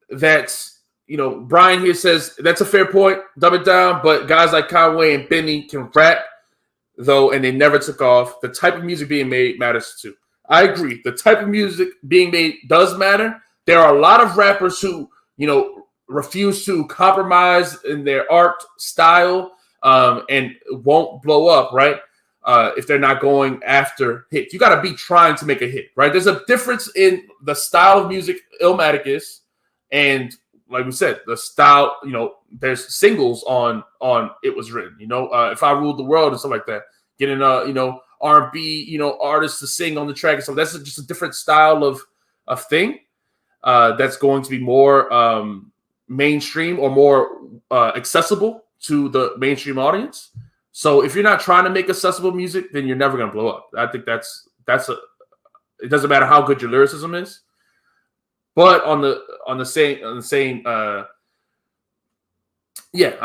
that's Brian here says that's a fair point, dumb it down, but guys like Conway and Benny can rap though, and they never took off. The type of music being made matters too. I agree. The type of music being made does matter. There are a lot of rappers who refuse to compromise in their art style and won't blow up, right? If they're not going after hits. You got to be trying to make a hit, right? There's a difference in the style of music Illmatic is. And like we said, the style, there's singles on It Was Written, If I Ruled the World and stuff like that. Getting R&B, artists to sing on the track and stuff. That's just a different style of thing that's going to be more mainstream or more accessible to the mainstream audience. So if you're not trying to make accessible music, then you're never going to blow up. I think it doesn't matter how good your lyricism is. But on the same I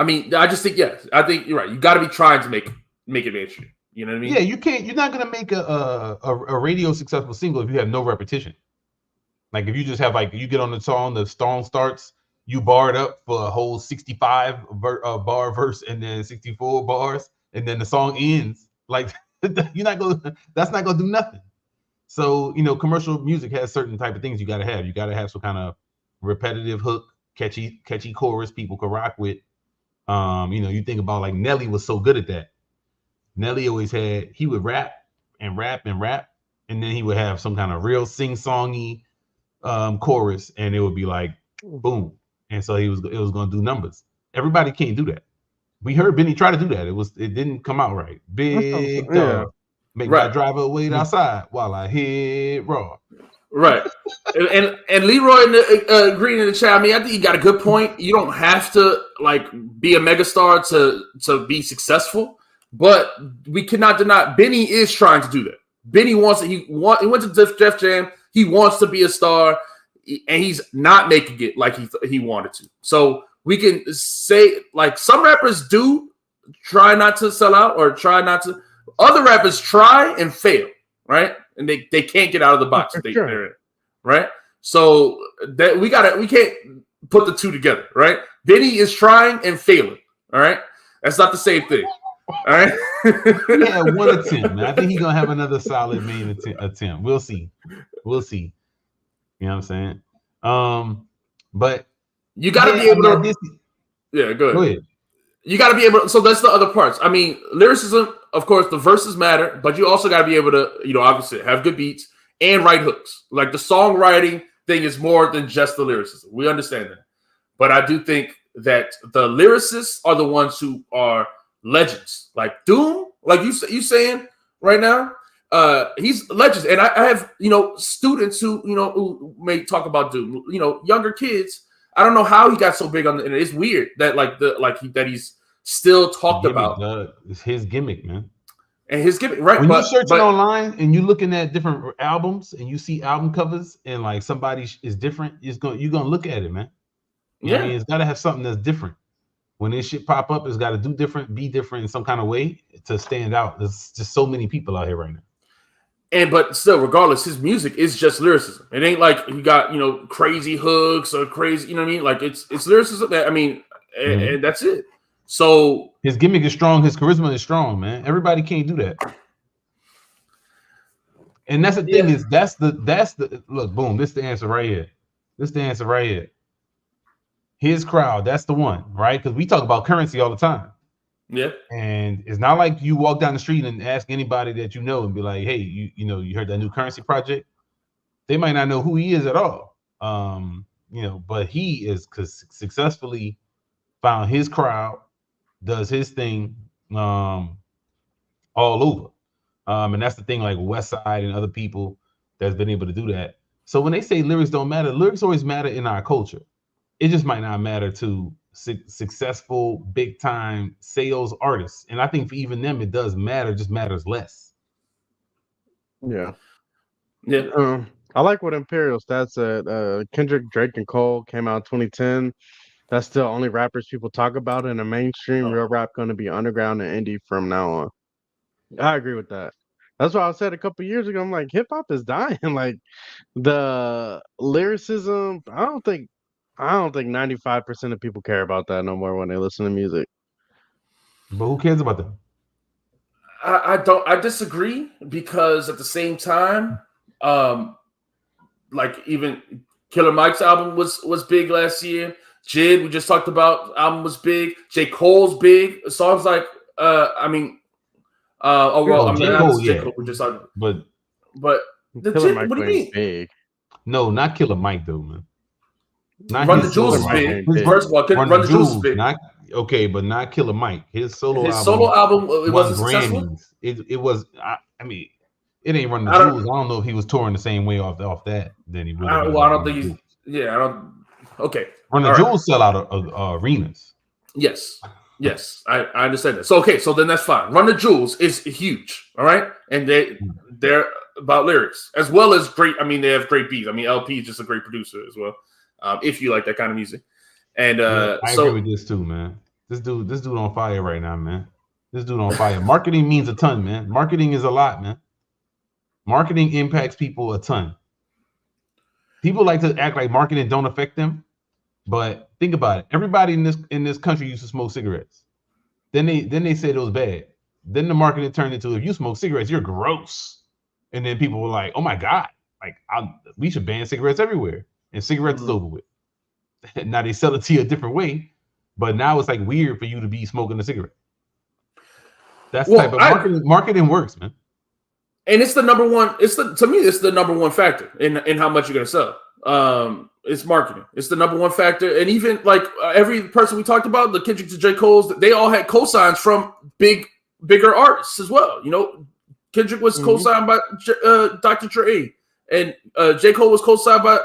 mean, I just think I think you're right. You got to be trying to make it mainstream. You know what I mean? Yeah, you can't. You're not gonna make a radio successful single if you have no repetition. Like, if you just have you get on the song starts, you bar it up for a whole 65 bar verse and then 64 bars, and then the song ends. Like, you're not gonna. That's not gonna do nothing. So, commercial music has certain type of things you got to have. You got to have some kind of repetitive hook, catchy chorus people could rock with. You think about like Nelly was so good at that. Nelly always he would rap and rap and rap, and then he would have some kind of real sing-songy chorus, and it would be like boom. And so it was going to do numbers. Everybody can't do that. We heard Benny try to do that. It didn't come out right. Big dog. Make my driver wait outside while I hit raw. Right. and Leroy agreeing in the chat. I mean, I think you got a good point. You don't have to like be a megastar to be successful, but we cannot deny Benny is trying to do that. Benny wants it. He went to Def Jam. He wants to be a star, and he's not making it like he wanted to. So we can say like some rappers do try not to sell out or try not to. Other rappers try and fail, right? And they can't get out of the box they're in, right? So that we can't put the two together, right? Benny is trying and failing, all right? That's not the same thing, all right? Yeah, one attempt, man. I think he's gonna have another solid main attempt. We'll see. You know what I'm saying? But you got to be able to. Yeah, go ahead. You got to be able to. So that's the other parts. I mean, lyricism, of course, the verses matter, but you also got to be able to, obviously have good beats and write hooks. Like the songwriting thing is more than just the lyricism. We understand that. But I do think that the lyricists are the ones who are legends. Like Doom, like you saying right now, he's legends. And I have, students who may talk about Doom, younger kids. I don't know how he got so big on the internet. It's weird that that he's still talked about. It's his gimmick, man. And his gimmick, right? When you're searching online and you're looking at different albums and you see album covers and like somebody is different, you're gonna look at it, man. You know what I mean? It's got to have something that's different. When this shit pop up, it's got to do different, be different in some kind of way to stand out. There's just so many people out here right now. But still, regardless, his music is just lyricism. It ain't like he got crazy hooks or crazy. You know what I mean? Like it's lyricism. And that's it. So his gimmick is strong. His charisma is strong, man. Everybody can't do that. And that's the thing is that's the look. Boom. This is the answer right here. His crowd. That's the one, right? Because we talk about currency all the time. Yeah. And it's not like you walk down the street and ask anybody that you know and be like, hey, you heard that new currency project? They might not know who he is at all. But he is successfully found his crowd, does his thing all over. And that's the thing, like West Side and other people that's been able to do that. So when they say lyrics don't matter, lyrics always matter in our culture. It just might not matter to successful big time sales artists, and I think for even them it does matter, just matters less. I like what Imperial Stats said. Kendrick, Drake, and Cole came out in 2010. That's still only rappers people talk about in the mainstream. Real rap going to be underground and indie from now on. I agree with that. That's why I said a couple years ago, I'm like, hip hop is dying. Like the lyricism, I don't think 95% of people care about that no more when they listen to music. But who cares about that? I disagree, because at the same time, like even Killer Mike's album was big last year. Jid, we just talked about, album was big. J. Cole's big. Songs like J. Cole, we just talked about. But the Killer Jid, Mike what do you mean? Big. No, not Killer Mike though, man. Not Run the Jewels is big. First of all, Run the Jewels is big. But not Killer Mike. His solo album it wasn't successful. It was. I mean, it ain't Run the Jewels. I don't know if he was touring the same way off that than he would. I don't think he's. Yeah, I don't. Okay. Run the Jewels sell out arenas. Yes, I understand that. So so then that's fine. Run the Jewels is huge. All right, and they're about lyrics as well as great. I mean, they have great beats. I mean, LP is just a great producer as well. If you like that kind of music. And I agree with this too, man. This dude on fire right now, man. This dude on fire. Marketing means a ton, man. Marketing is a lot, man. Marketing impacts people a ton. People like to act like marketing don't affect them, but think about it. Everybody in this country used to smoke cigarettes. Then they said it was bad. Then the marketing turned into, if you smoke cigarettes, you're gross. And then people were like, "Oh my god, like we should ban cigarettes everywhere." And cigarettes is over with. Now they sell it to you a different way, but now it's like weird for you to be smoking a cigarette. That's the type of marketing works, man. And it's the number one. To me, it's the number one factor in how much you're gonna sell. It's marketing. It's the number one factor. And even like every person we talked about, the Kendrick to J. Cole's, they all had cosigns from bigger artists as well. You know, Kendrick was co-signed by Dr. Dre, and J. Cole was co-signed by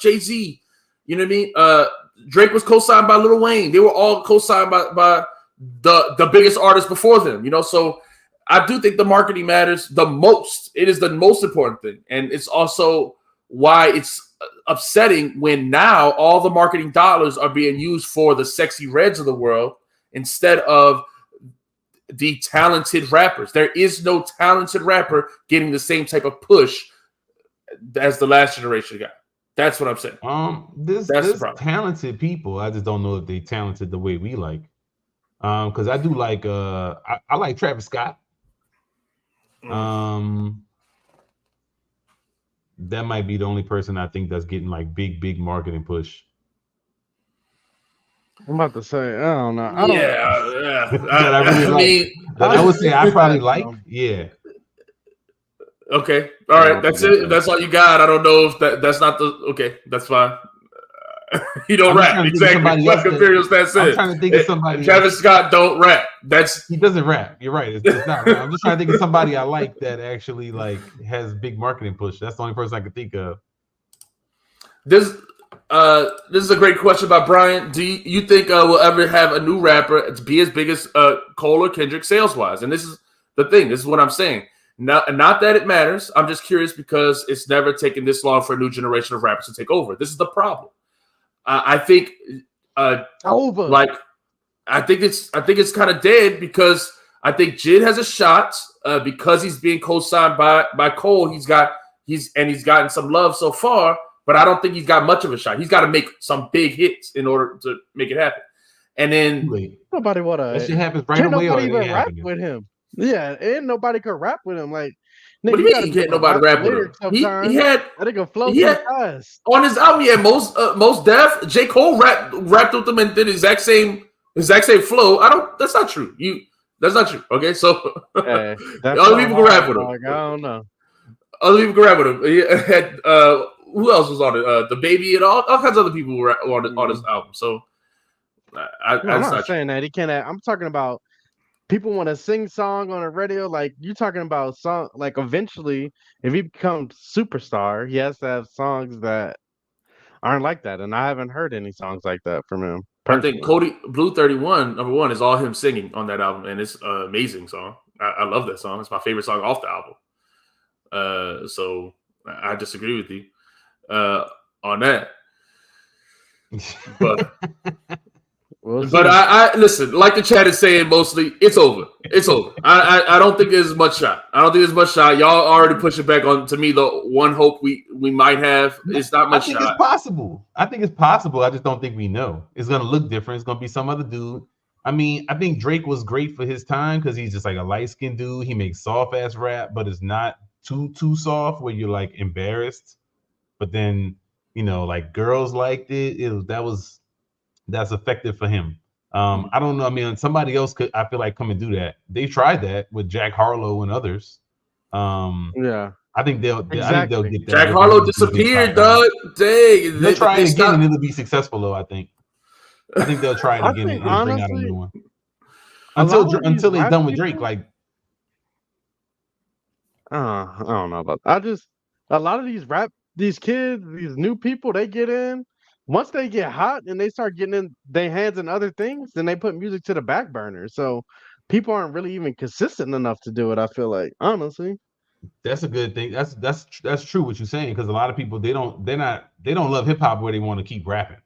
Jay-Z. You know what I mean? Drake was co-signed by Lil Wayne. They were all co-signed by the biggest artists before them. You know, so I do think the marketing matters the most. It is the most important thing, and it's also why it's upsetting when now all the marketing dollars are being used for the Sexy Reds of the world instead of the talented rappers. There is no talented rapper getting the same type of push as the last generation got. That's what I'm saying. There's talented people. I just don't know if they talented the way we like. Because I do like I like Travis Scott. That might be the only person I think that's getting like big marketing push. I'm about to say, I don't know. I would say I probably like. Yeah. Okay. All right. That's it. That's all you got. I don't know if that's not the. Okay. That's fine. He don't rap. Exactly. Fuck Imperial Stat said. I'm trying to think of somebody. Travis Scott don't rap. He doesn't rap. You're right. It's not rap. I'm just trying to think of somebody I like that actually like has big marketing push. That's the only person I could think of. This is a great question by Brian. Do you think we'll ever have a new rapper to be as big as Cole or Kendrick sales wise? And this is the thing. This is what I'm saying. Not that it matters. I'm just curious because it's never taken this long for a new generation of rappers to take over. This is the problem. I think over. I think it's kind of dead because I think Jid has a shot because he's being co-signed by Cole. He's gotten some love so far, but I don't think he's got much of a shot. He's got to make some big hits in order to make it happen. And then nobody that shit happens right away. Nobody even rap with him. Yeah, and nobody could rap with him. Like, what do you mean? Can't nobody rap with him? He had. I think a flow fast. On his album, he had most Def. J. Cole rapped with him and did the exact same flow. That's not true. That's not true. Okay, so hey, other people can rap with him. Like, I don't know. Other people can rap with him. He had who else was on it? The Baby and all kinds of other people were on his album. So I'm not saying that he can't. I'm talking about. People want to sing song on the radio, like you're talking about song. Like eventually, if he becomes superstar, he has to have songs that aren't like that. And I haven't heard any songs like that from him. Personally. I think Cody Blue 31 #1 is all him singing on that album, and it's an amazing song. I love that song. It's my favorite song off the album. So I disagree with you on that, but. But I listen, like the chat is saying, mostly it's over. It's over. I don't think there's much shot. Y'all already pushing back on. To me, the one hope we might have is not much shot. It's possible. I think it's possible. I just don't think we know. It's gonna look different. It's gonna be some other dude. I mean, I think Drake was great for his time because he's just like a light skinned dude. He makes soft ass rap, but it's not too soft where you're like embarrassed. But then like girls liked it. That's effective for him. I don't know. I mean, somebody else could, I feel like, come and do that. They tried that with Jack Harlow and others. Yeah. I think they'll get that. Jack Harlow disappeared, dog. Dang. They'll try it again and it'll be successful, though, I think they'll try it again and bring out a new one. Until they're done with Drake, like. I don't know about that. A lot of these kids, these new people, they get in. Once they get hot and they start getting in their hands and other things, then they put music to the back burner. So people aren't really even consistent enough to do it. I feel like, honestly, that's a good thing. That's true what you're saying, because a lot of people they don't love hip hop where they want to keep rapping.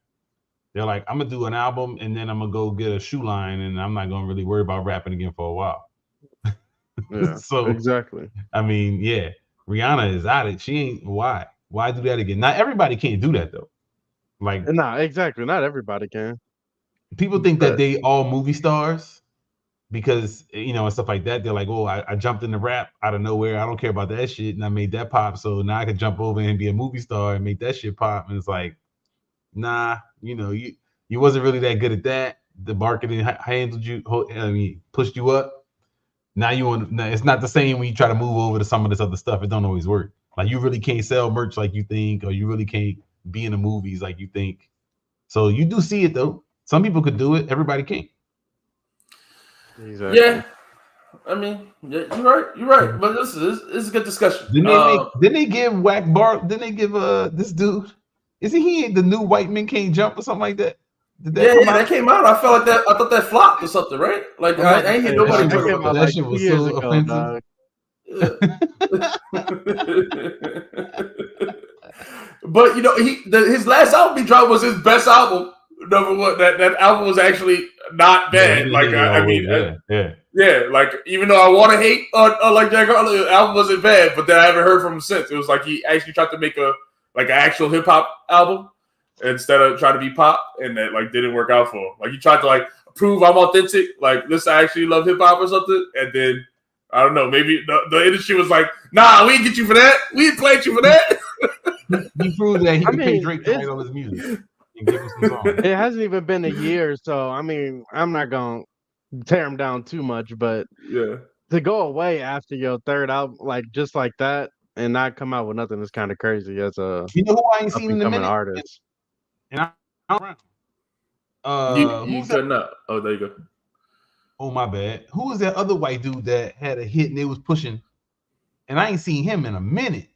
They're like, I'm gonna do an album and then I'm gonna go get a shoe line and I'm not gonna really worry about rapping again for a while. Yeah, so exactly. I mean, yeah, Rihanna is at it. She ain't why do that again? Not everybody can't do that though. Like, exactly. Not everybody can. People think that they all movie stars, because and stuff like that. They're like, oh, I jumped into rap out of nowhere. I don't care about that shit, and I made that pop. So now I can jump over and be a movie star and make that shit pop. And it's like, nah, you wasn't really that good at that. The marketing handled you. I mean, pushed you up. Now you want. Now it's not the same when you try to move over to some of this other stuff. It don't always work. Like you really can't sell merch like you think, or you really can't be in the movies like you think. So you do see it though. Some people could do it. Everybody can't. Exactly. Yeah, I mean, yeah, you're right. You're right. But this is a good discussion. Didn't they give Whack Bar? Didn't they give this dude? Isn't he the new White Men Can't Jump or something like that? Did that Yeah, come yeah, out? that came out. I felt like that. I thought that flopped or something, right? Like I'm about I to ain't hear say, nobody dog, that talking came about out that. like shit 2 was years so ago, offensive. dog. But his last album he dropped was his best album. Number one, that album was actually not Yeah, he bad. didn't Like hate it I always. mean, Yeah. yeah, like even though I want to hate on like Jack Harlow, the album wasn't bad. But then I haven't heard from him since. It was like he actually tried to make an actual hip hop album instead of trying to be pop, and that like didn't work out for him. Like he tried to like prove I'm authentic, like listen, I actually love hip hop or something, and then I don't know, maybe the industry was like, nah, we didn't get you for that, we didn't play you for that. He proved that he I could pay mean, Drake to write all his music and give him some songs. it hasn't even been a year, so I mean, I'm not gonna tear him down too much, but Yeah, to go away after your third album, like just like that, and not come out with nothing is kind of crazy as a You know who I ain't up seen and in a coming minute? artist. And I'm around. you Who's that? couldn't up. Oh, there you go. Oh my bad. Who was that other white dude that had a hit and they was pushing? And I ain't seen him in a minute.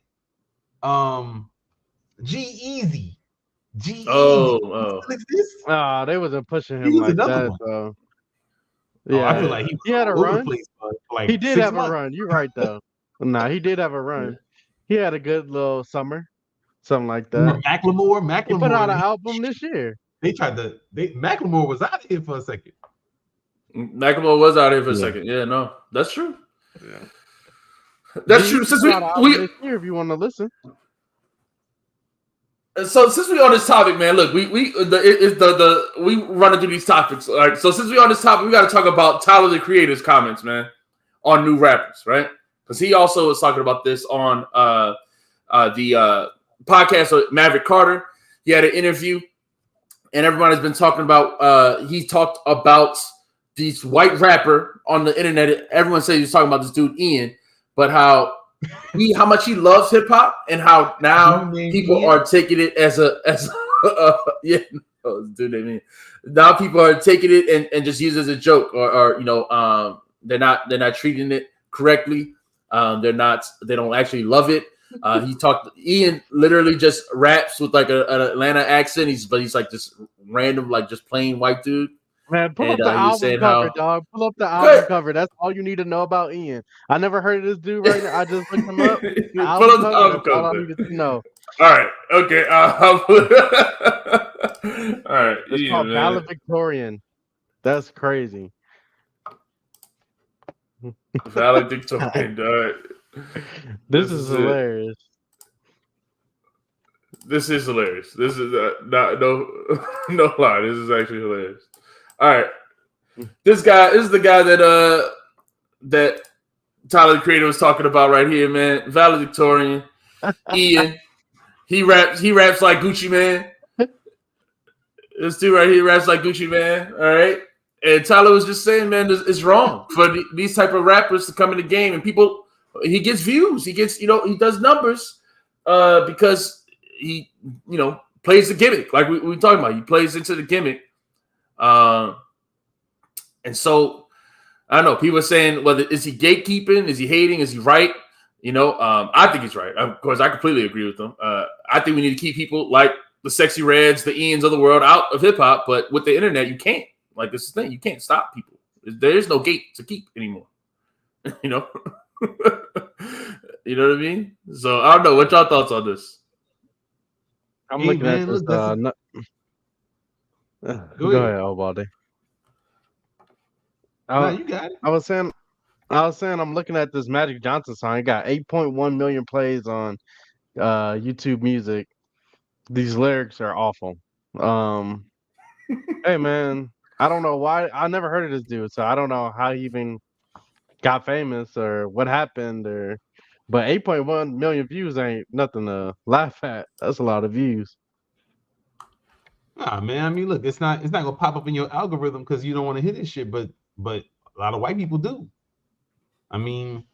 G Easy. G Easy. He Oh, still exists? They wasn't pushing He him was like another that one. though. Oh, I Yeah, feel yeah, like he was he had a all over the run. place for He like did 6 have a months. run. You're right though. Nah, he did have a yeah. run. He had a good little summer, something like that. He put out Macklemore, an album this year. Macklemore was out of here for a second. Macklemore was out here for a Yeah. second. Yeah, no, that's true. Yeah. That's G true. Since put out an album we this year if you want to listen. since we on this topic, man, look, we running through these topics. All right, so since we on this topic, we got to talk about Tyler the Creator's comments, man, on new rappers, right? Because he also was talking about this on the podcast with Maverick Carter. He had an interview, and everybody's been talking about. He talked about this white rapper on the internet. Everyone says he's talking about this dude Ian, but how much he loves hip hop and how now people are taking it as yeah, no, dude, I mean, now people are taking it and just use it as a joke or they're not treating it correctly. They don't actually love it. Ian literally just raps with like an Atlanta accent. He's like just random, like just plain white dude. Man, pull And up the he was album saying cover, how dog. Pull up the album good. cover. That's all you need to know about Ian. I never heard of this dude right now. I just looked him up. The Pull album up the cover, album that's all I cover. needed to know. All right. Okay. All right. It's Yeah, called man. Valedictorian. That's crazy. Valedictorian. This is hilarious. This is hilarious. This is not no no lie. This is actually hilarious. All right. This is the guy that Tyler the Creator was talking about right here, man. Valedictorian. Ian. He raps like Gucci Man. This dude right here raps like Gucci Man. All right. And Tyler was just saying, man, it's wrong for these type of rappers to come in the game and people. He gets views. He gets, he does numbers because he, plays the gimmick. Like we talking about, he plays into the gimmick. And so I don't know. People are saying, whether is he gatekeeping? Is he hating? Is he right? I think he's right. Of course, I completely agree with him. I think we need to keep people like the Sexy Reds, the Ians of the world out of hip hop. But with the internet, you can't. Like, this is the thing. You can't stop people. There is no gate to keep anymore. You know? You know what I mean? So, I don't know. What y'all thoughts on this? I'm looking at this. Go ahead, Obaldi. No, you got it. I was saying I'm looking at this Magic Johnson song. It got 8.1 million plays on YouTube Music. These lyrics are awful. Hey man, I don't know why. I never heard of this dude, so I don't know how he even got famous or what happened. But 8.1 million views ain't nothing to laugh at. That's a lot of views. Nah, man. I mean, look, it's not gonna pop up in your algorithm because you don't want to hear this shit, but a lot of white people do. I mean,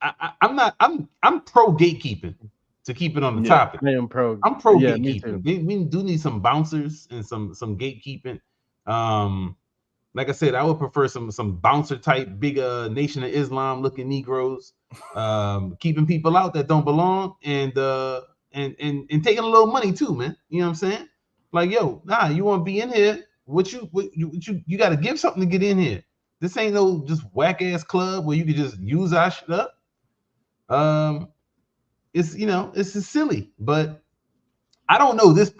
I'm pro gatekeeping to keep it on the topic. I am pro. I'm pro Yeah, me too. gatekeeping. We do need some bouncers and some gatekeeping. Like I said, I would prefer some bouncer type, big Nation of Islam looking Negroes, keeping people out that don't belong, and taking a little money too, man. You know what I'm saying? Like, yo, nah, you want to be in here? You got to give something to get in here. This ain't no just whack ass club where you can just use our shit up. It's it's just silly, but I don't know this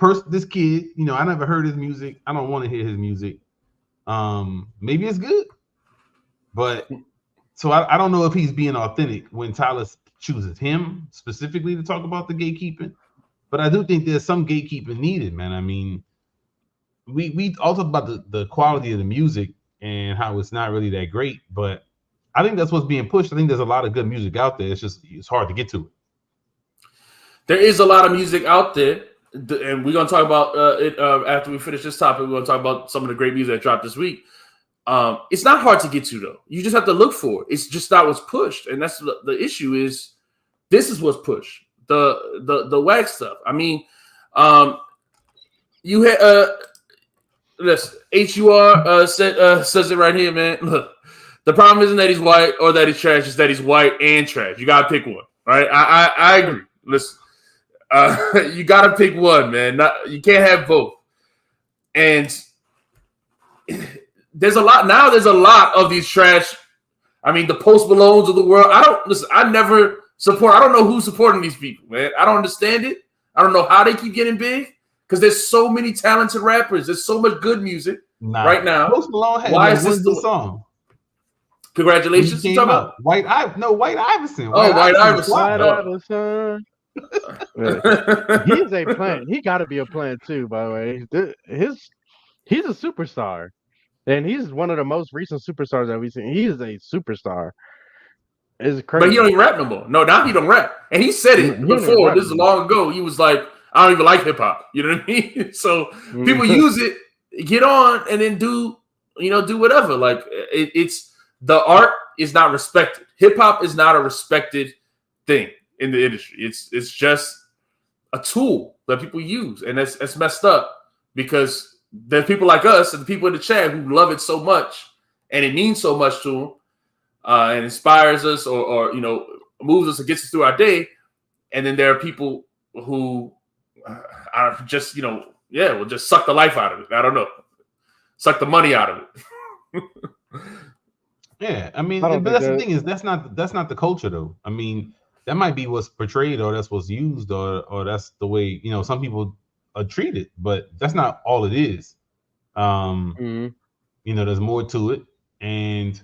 kid. I never heard his music. I don't want to hear his music. Maybe it's good, but so I don't know if he's being authentic when Tyler chooses him specifically to talk about the gatekeeping. But I do think there's some gatekeeping needed, man. I mean, we all talk about the quality of the music and how it's not really that great, but I think that's what's being pushed. I think there's a lot of good music out there. It's hard to get to it. There is a lot of music out there, and we're gonna talk about it after we finish this topic. We're gonna talk about some of the great music that dropped this week. It's not hard to get to though. You just have to look for it. It's just not what's pushed, and that's the issue. Is this is what's pushed the whack stuff. I mean, you had this HUR says it right here, man. Look, the problem isn't that he's white or that he's trash; it's that he's white and trash. You gotta pick one, right? I agree. Listen. You got to pick one, man. You can't have both. And there's a lot now. There's a lot of these trash. I mean, the Post Malones of the world. I never support. I don't know who's supporting these people, man. I don't understand it. I don't know how they keep getting big because there's so many talented rappers. There's so much good music right now. Post Malone had Why is this the song? Congratulations. You talking about White Iverson. White Iverson. White Iverson. He's a plant. He got to be a plant too. By the way, he's a superstar, and he's one of the most recent superstars that we've seen. He is a superstar. It's crazy, but he don't even rap no more. No, now he don't rap, and he said it before. This is long ago. He was like, "I don't even like hip hop." You know what I mean? So people use it, get on, and then do whatever. Like it's the art is not respected. Hip hop is not a respected thing in the industry. It's just a tool that people use, and that's messed up because there's people like us and the people in the chat who love it so much, and it means so much to them, and inspires us or moves us and gets us through our day. And then there are people who are just will just suck the life out of it. I don't know, suck the money out of it. Yeah, I mean, but that's the thing is that's not the culture though. I mean, that might be what's portrayed, or that's what's used, or that's the way some people are treated. But that's not all it is. There's more to it, and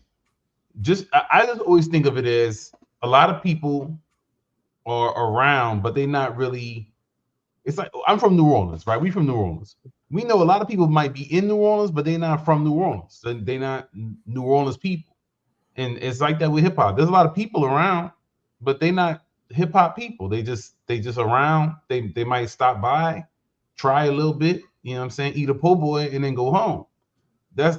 I just always think of it as a lot of people are around, but they're not really. It's like I'm from New Orleans, right? We from New Orleans. We know a lot of people might be in New Orleans, but they're not from New Orleans. They're not New Orleans people, and it's like that with hip hop. There's a lot of people around, but they not hip hop people. They just around. They might stop by, try a little bit, you know what I'm saying, eat a po' boy and then go home. That's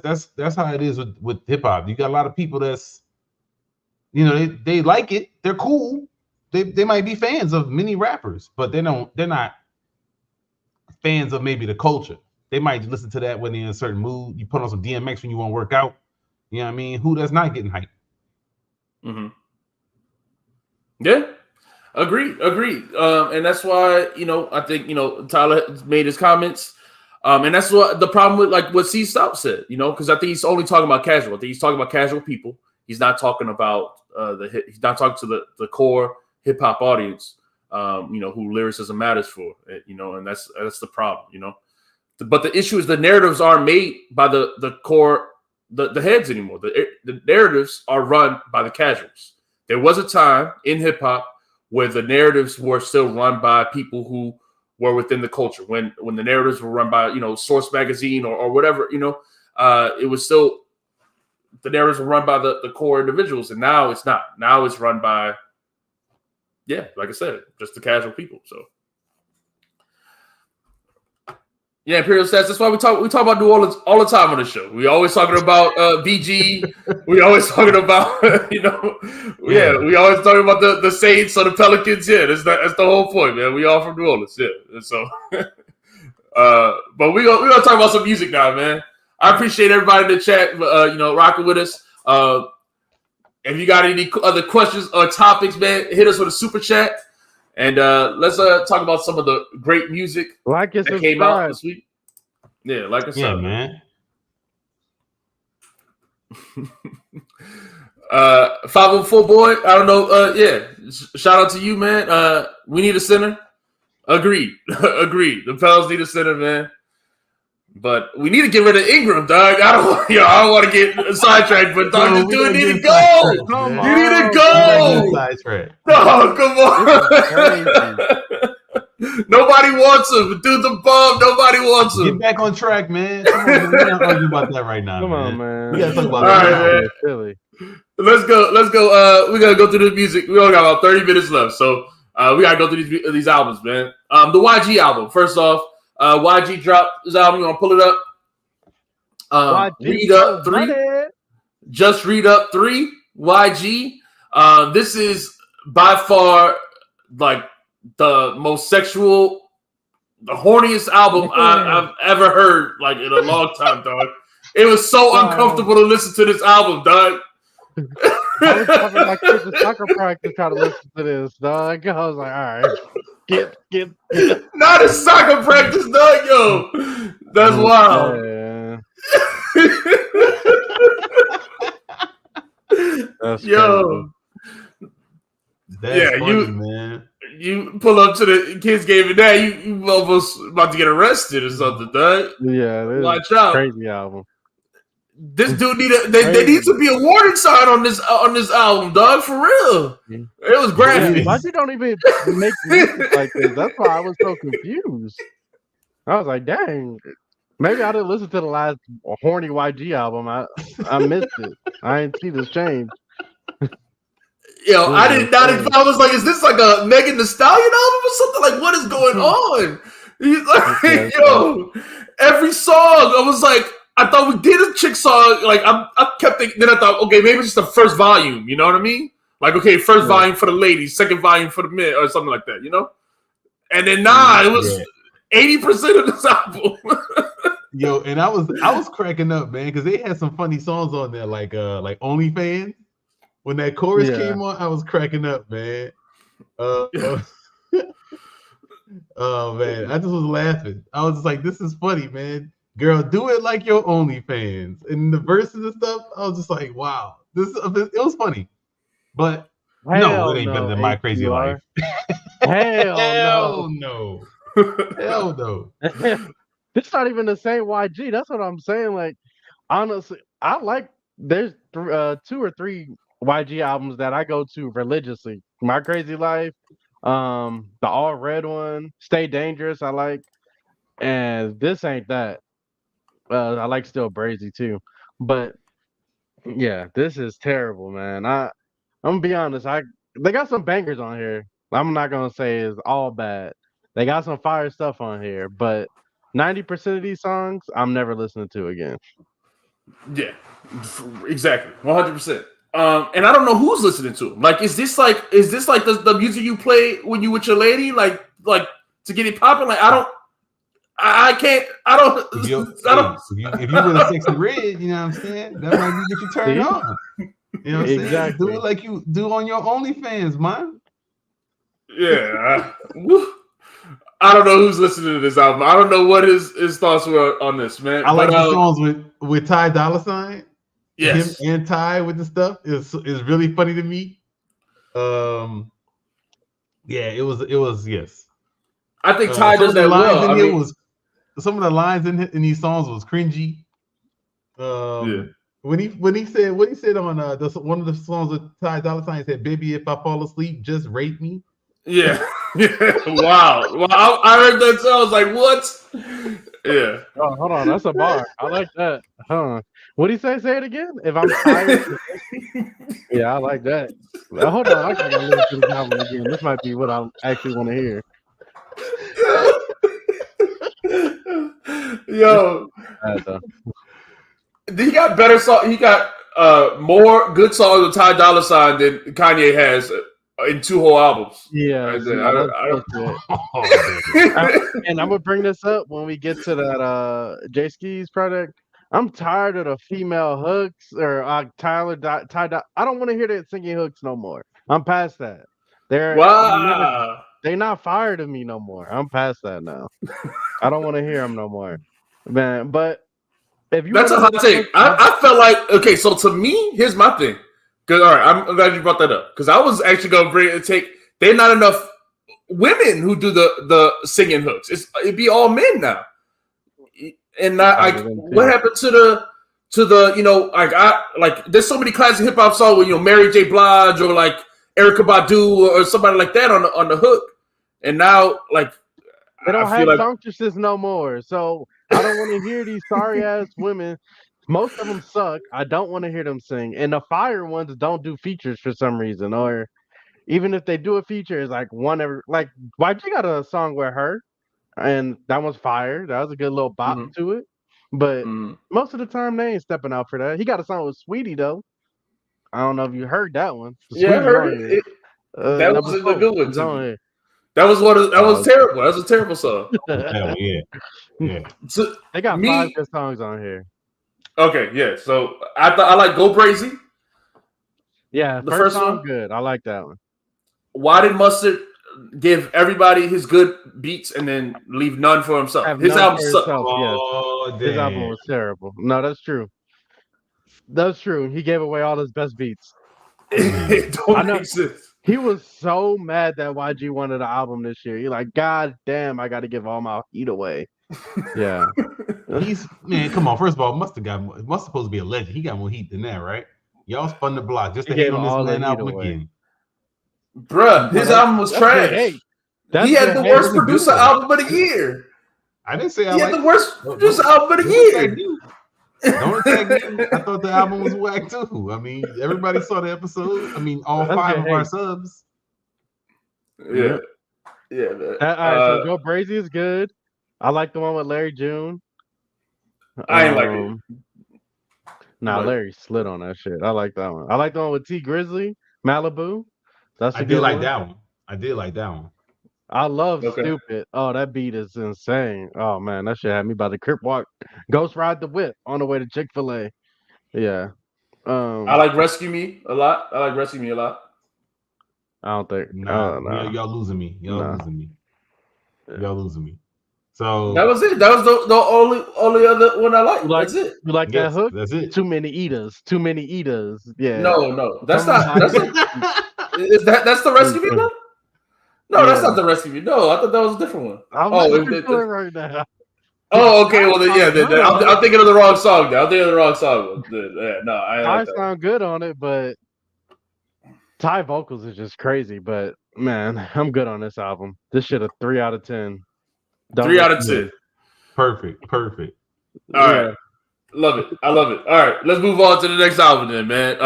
how it is with hip hop. You got a lot of people that's they like it, they're cool. They might be fans of many rappers, but they're not fans of maybe the culture. They might listen to that when they're in a certain mood. You put on some DMX when you want to work out. You know what I mean? Who that's not getting hyped? Mm-hmm. Yeah, agreed. And that's why, I think, Tyler made his comments. And that's what the problem with like what C Stout said, because I think he's only talking about casual. I think he's talking about casual people. He's not talking about he's not talking to the core hip hop audience, who lyricism matters for, and that's the problem, But the issue is the narratives aren't made by the core, the heads anymore. The narratives are run by the casuals. There was a time in hip hop where the narratives were still run by people who were within the culture. When the narratives were run by Source Magazine or whatever, it was still the narratives were run by the core individuals, and now it's not. Now it's run by like I said, just the casual people. So. Yeah, Imperial Stats. That's why we talk about New Orleans all the time on the show. We always talking about BG. We always talking about we always talking about the Saints or the Pelicans. Yeah, that's the whole point, man. We all from New Orleans. Yeah, and so but we gonna talk about some music now, man. I appreciate everybody in the chat, rocking with us. If you got any other questions or topics, man, hit us with a super chat. And let's talk about some of the great music that came out this week. Yeah, like I said, man. 504 boy. I don't know. Shout out to you, man. We need a center. Agreed. Agreed. The Pels need a center, man. But we need to get rid of Ingram, dog. I don't want to get sidetracked, but dog, this dude need to go. You need to go. Oh, come on. Nobody wants him. The dude's a bum. Nobody wants him. Get back on track, man. Come on, man. We're not arguing about that right now. Come on, man. We gotta talk about that. Right, let's go. We gotta go through the music. We only got about 30 minutes left, so we gotta go through these albums, man. The YG album. First off, YG dropped his album. You want to pull it up? Read Up 3. Just Read Up 3. YG. This is by far like the most sexual, the horniest album I've ever heard, like in a long time, dog. It was so uncomfortable to listen to this album, dog. I was having my kids at soccer practice trying to listen to this, dog. I was like, all right, get. Not a soccer practice, dog, yo. That's wild. That's yo. That's funny, man. You pull up to the kids game and now you almost about to get arrested or something, dog. Yeah, watch out. Crazy album. This dude they need to be a warning sign on this album, dog. For real, it was graphic. Why you don't even make music like this? That's why I was so confused. I was like, dang, maybe I didn't listen to the last horny YG album. I missed it. I didn't see this change. Yo, I did not. I was like, is this like a Megan Thee Stallion album or something? Like, what is going on? He's like, yo, every song, I was like, I thought we did a chick song. Like, I kept thinking, then I thought, okay, maybe it's just the first volume. You know what I mean? Like, okay, first volume for the ladies, second volume for the men, or something like that. You know? And then it was 80% of this album. Yo, and I was cracking up, man, because they had some funny songs on there, like OnlyFans. When that chorus came on, I was cracking up, man. Oh man, I just was laughing. I was just like, "This is funny, man. Girl, do it like your OnlyFans." And the verses and stuff, I was just like, "Wow, it was funny." But no, it ain't better than My Crazy Life. Hell no. Hell no. It's not even the same YG. That's what I'm saying. Like, honestly, there's 2 or 3 YG albums that I go to religiously. My Crazy Life, the All Red one, Stay Dangerous, I like, and this ain't that. I like Still Brazy too, but yeah, this is terrible, man. I'm gonna be honest. They got some bangers on here. I'm not gonna say it's all bad. They got some fire stuff on here, but 90% of these songs I'm never listening to again. Yeah, exactly, 100%. And I don't know who's listening to them. Like, is this like the music you play when you with your lady, like to get it popping? Like, If you with a sexy red, you know what I'm saying? That might get you turned on. You know what I'm saying? Do it like you do on your OnlyFans, man. Yeah. I don't know who's listening to this album. I don't know what his thoughts were on this, man. I like the songs with Ty Dolla $ign. Yes. Him and Ty with the stuff is really funny to me. Yeah, it was yes. I think Ty does that well. Some of the lines in these songs was cringy. When he said what he said on one of the songs with Ty Dolla $ign, he said, "Baby, if I fall asleep, just rape me." Yeah. Wow. Well, I heard that too. I was like, what? Yeah. Oh, hold on, that's a bar. I like that. Huh? What do you say? Say it again. If I'm tired, yeah, I like that. Hold on, I gotta listen to this album again. This might be what I actually want to hear. Yo, Though. he got better song. He got more good songs with Ty Dolla $ign than Kanye has in 2 whole albums. Yeah, Right see, there. that's I don't. bullshit. Oh, And I'm gonna bring this up when we get to that J Skeese project. I'm tired of the female hooks or I don't want to hear that singing hooks no more. I'm past that. Wow. They not fired of me no more. I'm past that now. I don't want to hear them no more, man. But if you That's want a to hot take. I felt like, okay, so to me, here's my thing. Because, all right, I'm glad you brought that up. Because I was actually going to bring it and take, they're not enough women who do the singing hooks. It'd be all men now. And what happened to the there's so many classic hip hop songs with Mary J. Blige or like Erykah Badu or somebody like that on the hook, and now like they don't I feel have like songstresses no more. So I don't want to hear these sorry ass women. Most of them suck. I don't want to hear them sing, and the fire ones don't do features for some reason, or even if they do a feature, it's like one every like YG got a song with her. And that was fire. That was a good little bop to it. But most of the time, they ain't stepping out for that. He got a song with Sweetie though. I don't know if you heard that one. yeah, I heard it. That was a good one to me. That was terrible. That was a terrible song. yeah. So, they got 5 good songs on here. Okay, yeah. So I like Go Crazy. Yeah, the first song good. I like that one. Why did Mustard give everybody his good beats and then leave none for himself? His album sucked. Oh, his album was terrible. No, that's true. That's true. He gave away all his best beats. It don't make sense. He was so mad that YG wanted an album this year. He's like, God damn, I got to give all my heat away. Yeah. Man, come on. First of all, Mustard supposed to be a legend. He got more heat than that, right? Y'all spun the block just to hate on this man album again. Bruh, his album was trash. He had the worst producer album of the year. I didn't say he had the worst producer album of the year. Don't attack me. I thought the album was whack too. I mean, everybody saw the episode. I mean, all 5 of our subs. Yeah. Yeah. All right, so Go Brazy is good. I like the one with Larry June. I ain't like it. Nah, Larry slid on that shit. I like that one. I like the one with T Grizzly, Malibu. I did like that one. I love Stupid. Oh, that beat is insane. Oh man, that shit had me by the crip walk. Ghost ride the whip on the way to Chick-fil-A. Yeah. I like Rescue Me a lot. I don't think. Y'all losing me. Y'all losing me. So that was it. That was the only other one I liked. That's it. You like that hook? That's it. Too many eaters. Yeah. No. That's not. That's the Rescue Me one? No, that's not the Rescue Me. No, I thought that was a different one. Right now. Oh, okay. Well, I'm thinking of the wrong song now. I'm thinking of the wrong song. No, I like that. Sound good on it, but Ty vocals is just crazy. But man, I'm good on this album. This shit a 3 out of 10. 3 out of 10. Perfect. All right. Love it. I love it. All right. Let's move on to the next album then, man.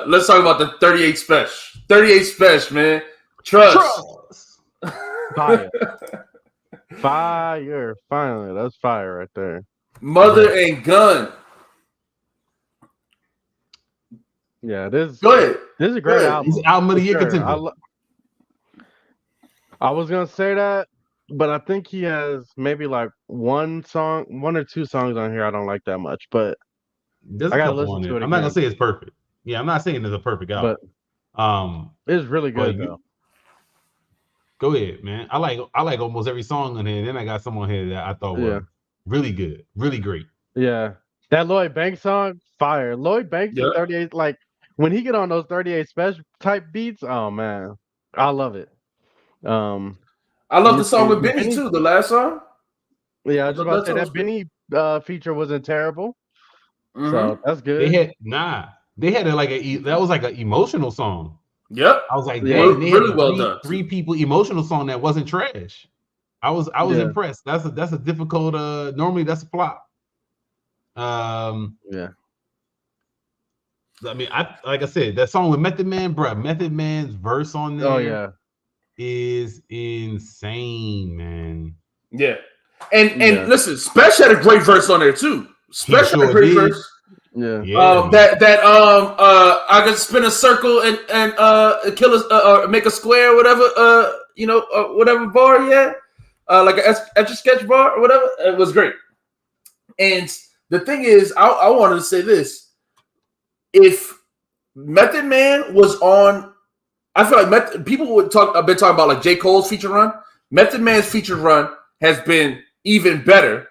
Let's talk about the 38 Spesh. 38 Spesh, man. Trust. Fire. Finally. That's fire right there. Mother and Gun. Yeah, this Go ahead. This is a great album. It's album of the year contender. I was gonna say that, but I think he has maybe like one or two songs on here I don't like that much, but I gotta listen to it. I'm not gonna say it's perfect. Yeah, I'm not saying it's a perfect album. But it's really good though. Go ahead, man. I like almost every song on here. And then I got some on here that I thought were really good, really great. Yeah, that Lloyd Banks song, fire. Lloyd Banks in 38, like when he get on those 38 Spesh type beats, oh man, I love it. I love the song with Benny too. The last song. Yeah, I was about to say that Benny feature wasn't terrible. So that's good. They had that was like an emotional song. Yep. I was like, Yeah. dang, they had Really well done. three people emotional song that wasn't trash. I was Yeah. impressed. That's a difficult. Normally that's a flop. Yeah. I mean, like I said, that song with Method Man, bro. Method Man's verse on there. Oh yeah. Is insane, man. Yeah. And Yeah. listen, Spesh had a great verse on there too. He Spesh had a sure great did. verse. Yeah. Yeah, man. I could spin a circle and kill a or make a square, whatever. Whatever bar he had, like a etch a sketch bar or whatever. It was great. And the thing is, I wanted to say this: if Method Man was on, I feel like people would talk. I've been talking about like J. Cole's feature run. Method Man's feature run has been even better,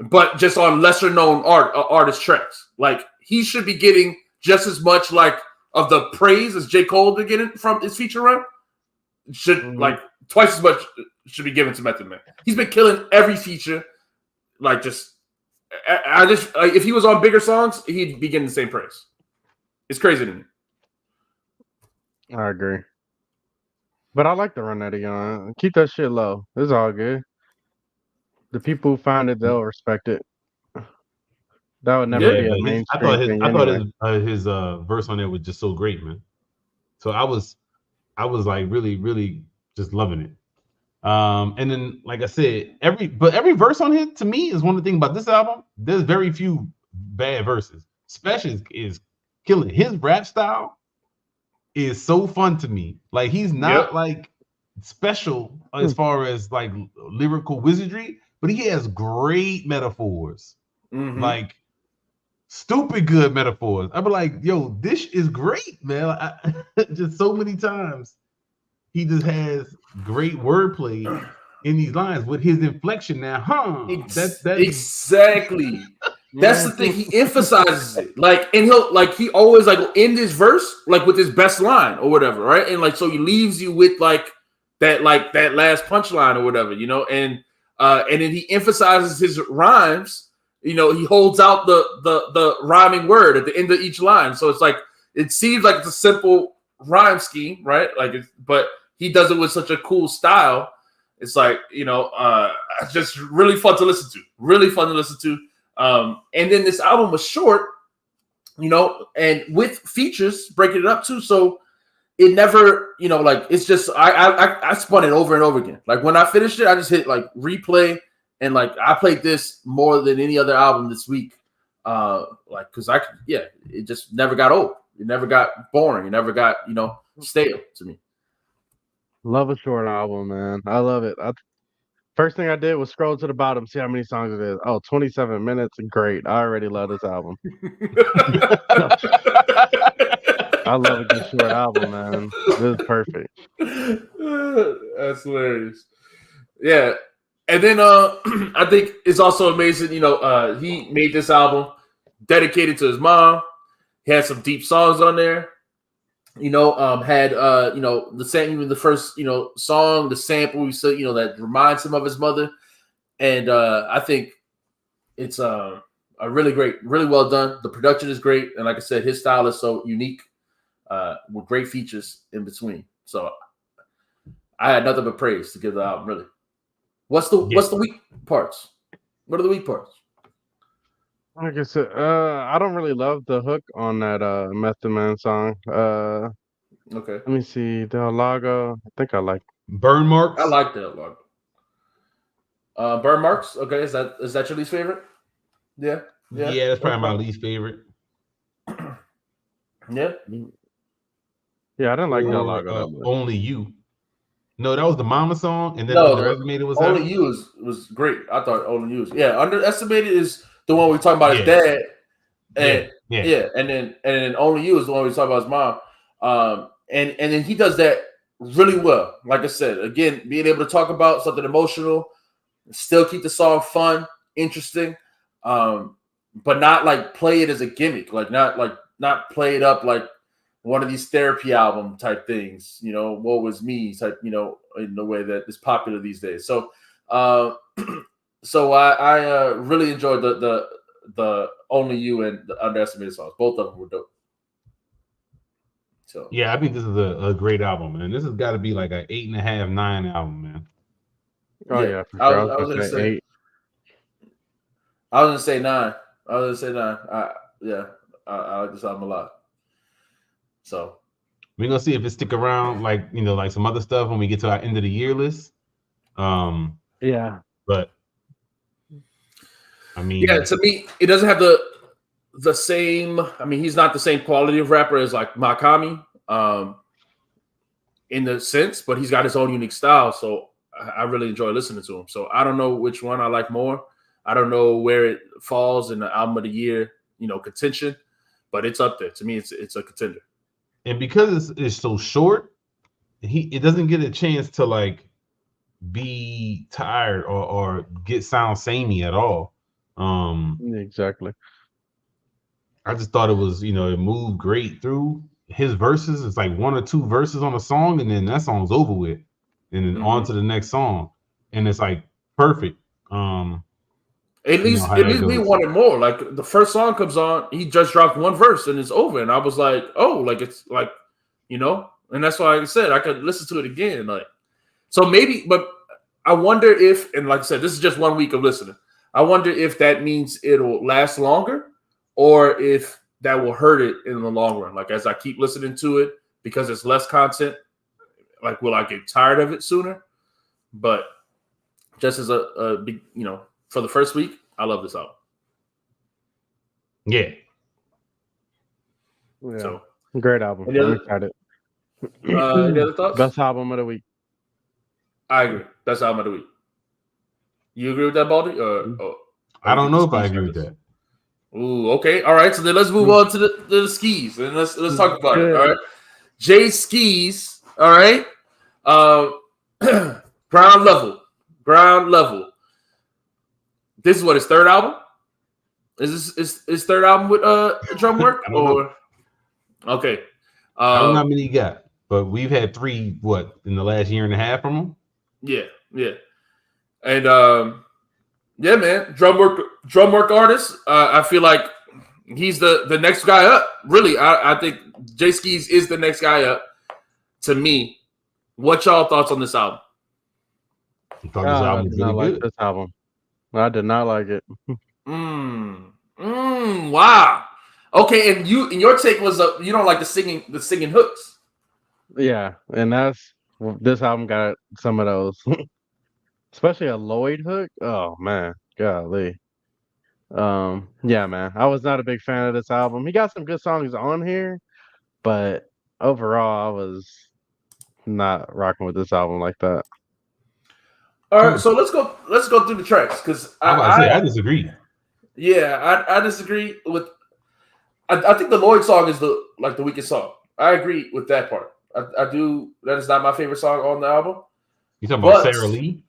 but just on lesser known artist tracks. Like he should be getting just as much like of the praise as J. Cole did getting from his feature run. Should like twice as much should be given to Method Man. He's been killing every feature. Like just, I just if he was on bigger songs, he'd be getting the same praise. It's crazy to me. I agree. But I like the run that he on. Keep that shit low. It's all good. The people who find it, they'll respect it. That would never Yeah, be a but mainstream thing anyway. his verse on there was just so great, man. So I was like really just loving it. And then like I said, every verse on here to me is one of the things about this album. There's very few bad verses. Spesh is killing. His rap style is so fun to me. Like he's not like special as far as like lyrical wizardry, but he has great metaphors. Like stupid good metaphors. I'd be like, yo, this is great, man. Just so many times he just has great wordplay in these lines with his inflection now, exactly. That's the thing. He emphasizes it. Like, and he always like end this verse like with his best line or whatever, right? And like so he leaves you with like that last punchline or whatever, and then he emphasizes his rhymes. He holds out the rhyming word at the end of each line. So it's like it seems like it's a simple rhyme scheme, right? But he does it with such a cool style. It's like, just really fun to listen to. Really fun to listen to. And then this album was short, and with features, breaking it up too. So it never, it's just I spun it over and over again. Like when I finished it, I just hit like replay, and like I played this more than any other album this week. Because it just never got old. It never got boring. It never got stale to me. Love a short album, man. I love it. First thing I did was scroll to the bottom, see how many songs it is. Oh, 27 minutes. Great. I already love this album. I love a good short album, man. This is perfect. That's hilarious. Yeah. And then I think it's also amazing, he made this album dedicated to his mom. He had some deep songs on there. Had the same, even the first song, the sample we said that reminds him of his mother, and I think it's a really great, really well done. The production is great, and like I said, his style is so unique, with great features in between. So I had nothing but praise to give the album. Really, what's the weak parts? What are the weak parts? Like I said, I don't really love the hook on that Method Man song. Okay, let me see. Del Lago. I think I like Burn Marks. I like Del Lago. Burn Marks. Okay, is that your least favorite? Yeah, that's probably my least favorite. Yeah. Yeah, I didn't like Del Lago that much. Only You. No, that was the Mama song, and then No, Underestimated was Only You was great. I thought Only You was Underestimated is the one we talking about his dad. And and then Only You is the one we talking about his mom. And then he does that really well. Like I said, again, being able to talk about something emotional, still keep the song fun, interesting, but not like play it as a gimmick, not play it up like one of these therapy album type things, woe was me type, in the way that is popular these days. So, so I really enjoyed the Only You and the Underestimated songs. Both of them were dope. So yeah, I think this is a great album, man. This has got to be like an 8.5, 9 album, man. Oh yeah, yeah, for sure. I was gonna gonna say say 8. I was gonna say 9. I was gonna say 9. I like this album a lot. So We're gonna see if it stick around, like like some other stuff when we get to our end of the year list. Yeah. But I yeah, mean, to me, it doesn't have the same. I mean, he's not the same quality of rapper as like Makami, in the sense, but he's got his own unique style. So I really enjoy listening to him. So I don't know which one I like more. I don't know where it falls in the album of the year, contention, but it's up there. To me, it's a contender. and because it's so short, it doesn't get a chance to like be tired or get sound samey at all. Exactly. I just thought it was, it moved great through his verses. It's like one or two verses on a song, and then that song's over with, and then on to the next song, and it's like perfect. At least how that we goes. wanted more. Like the first song comes on, he just dropped one verse and it's over, and I was like, oh, like it's like, and that's why I said I could listen to it again. Like, so maybe, but I wonder if, and like I said, this is just 1 week of listening. I wonder if that means it'll last longer, or if that will hurt it in the long run. Like as I keep listening to it, because it's less content, like will I get tired of it sooner? But just as a big, for the first week, I love this album. Yeah. So great album. I'm excited. Any other thoughts? Best album of the week. I agree. Best album of the week. You agree with that, Baldy? I don't know if I agree with that. Ooh, okay. All right. So then let's move on to the Skeese, and let's talk about it. All right. Jay Skeese. All right. Ground level. This is what his third album. Is this his third album with drum work or? Okay. I don't know how many he got, but we've had 3 in the last year and a half from him. Yeah, and yeah, man, drum work artist. I feel like he's the next guy up. Really, I think Jay Skeese is the next guy up. To me, what y'all thoughts on this album? I thought this album was really good. This album. I did not like it. Wow. Okay, and your take was you don't like the singing hooks. Yeah, and this album got some of those, especially a Lloyd hook. Oh man, golly. Yeah, man, I was not a big fan of this album. He got some good songs on here, but overall, I was not rocking with this album like that. All right, so let's go through the tracks because I disagree. Yeah, I disagree with. I think the Lloyd song is the weakest song. I agree with that part. I do. That is not my favorite song on the album. You talking about Sarah Lee?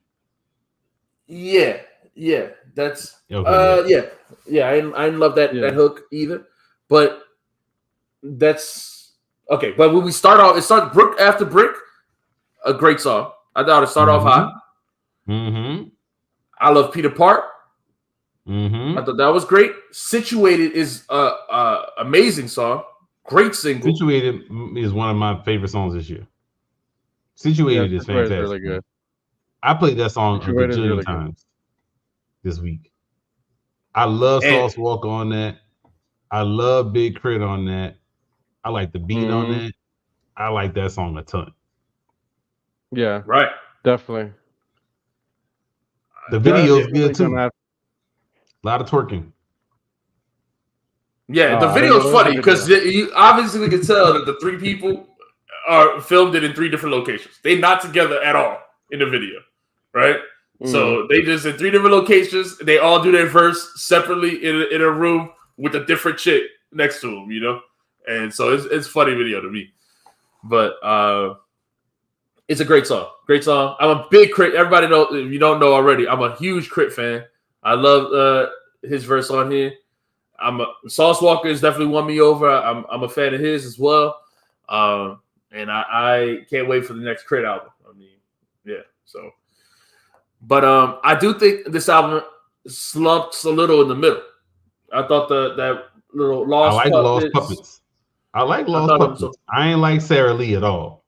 Yeah. That's okay. Yeah. I didn't love that hook either, but that's okay. But when we start off, it starts brick after brick. A great song. I thought it started off hot. Mm-hmm. I love Peter Park. Mm-hmm. I thought that was great. Situated is amazing song. Great single. Situated is one of my favorite songs this year. Situated is fantastic. Really good. I played that song a bajillion times this week. I love Sauce Walker on that. I love Big Crit on that. I like the beat on that. I like that song a ton. Yeah. Right. Definitely. The video's good too. A lot of twerking. Yeah, the video is funny because obviously we can tell that the 3 people are filmed it in 3 different locations. They're not together at all in the video, right? So they just in 3 different locations. They all do their verse separately in a room with a different chick next to them, And so it's funny video to me, but it's a great song. Great song. I'm a big Crit. Everybody know if you don't know already. I'm a huge Crit fan. I love his verse on here. Sauce Walker has definitely won me over. I'm a fan of his as well, and I can't wait for the next Crit album. I mean, yeah. So, but I do think this album slumps a little in the middle. I thought that little Lost. I like Lost Puppets. I like I Lost thought it was Puppies. I ain't like Sarah Lee at all.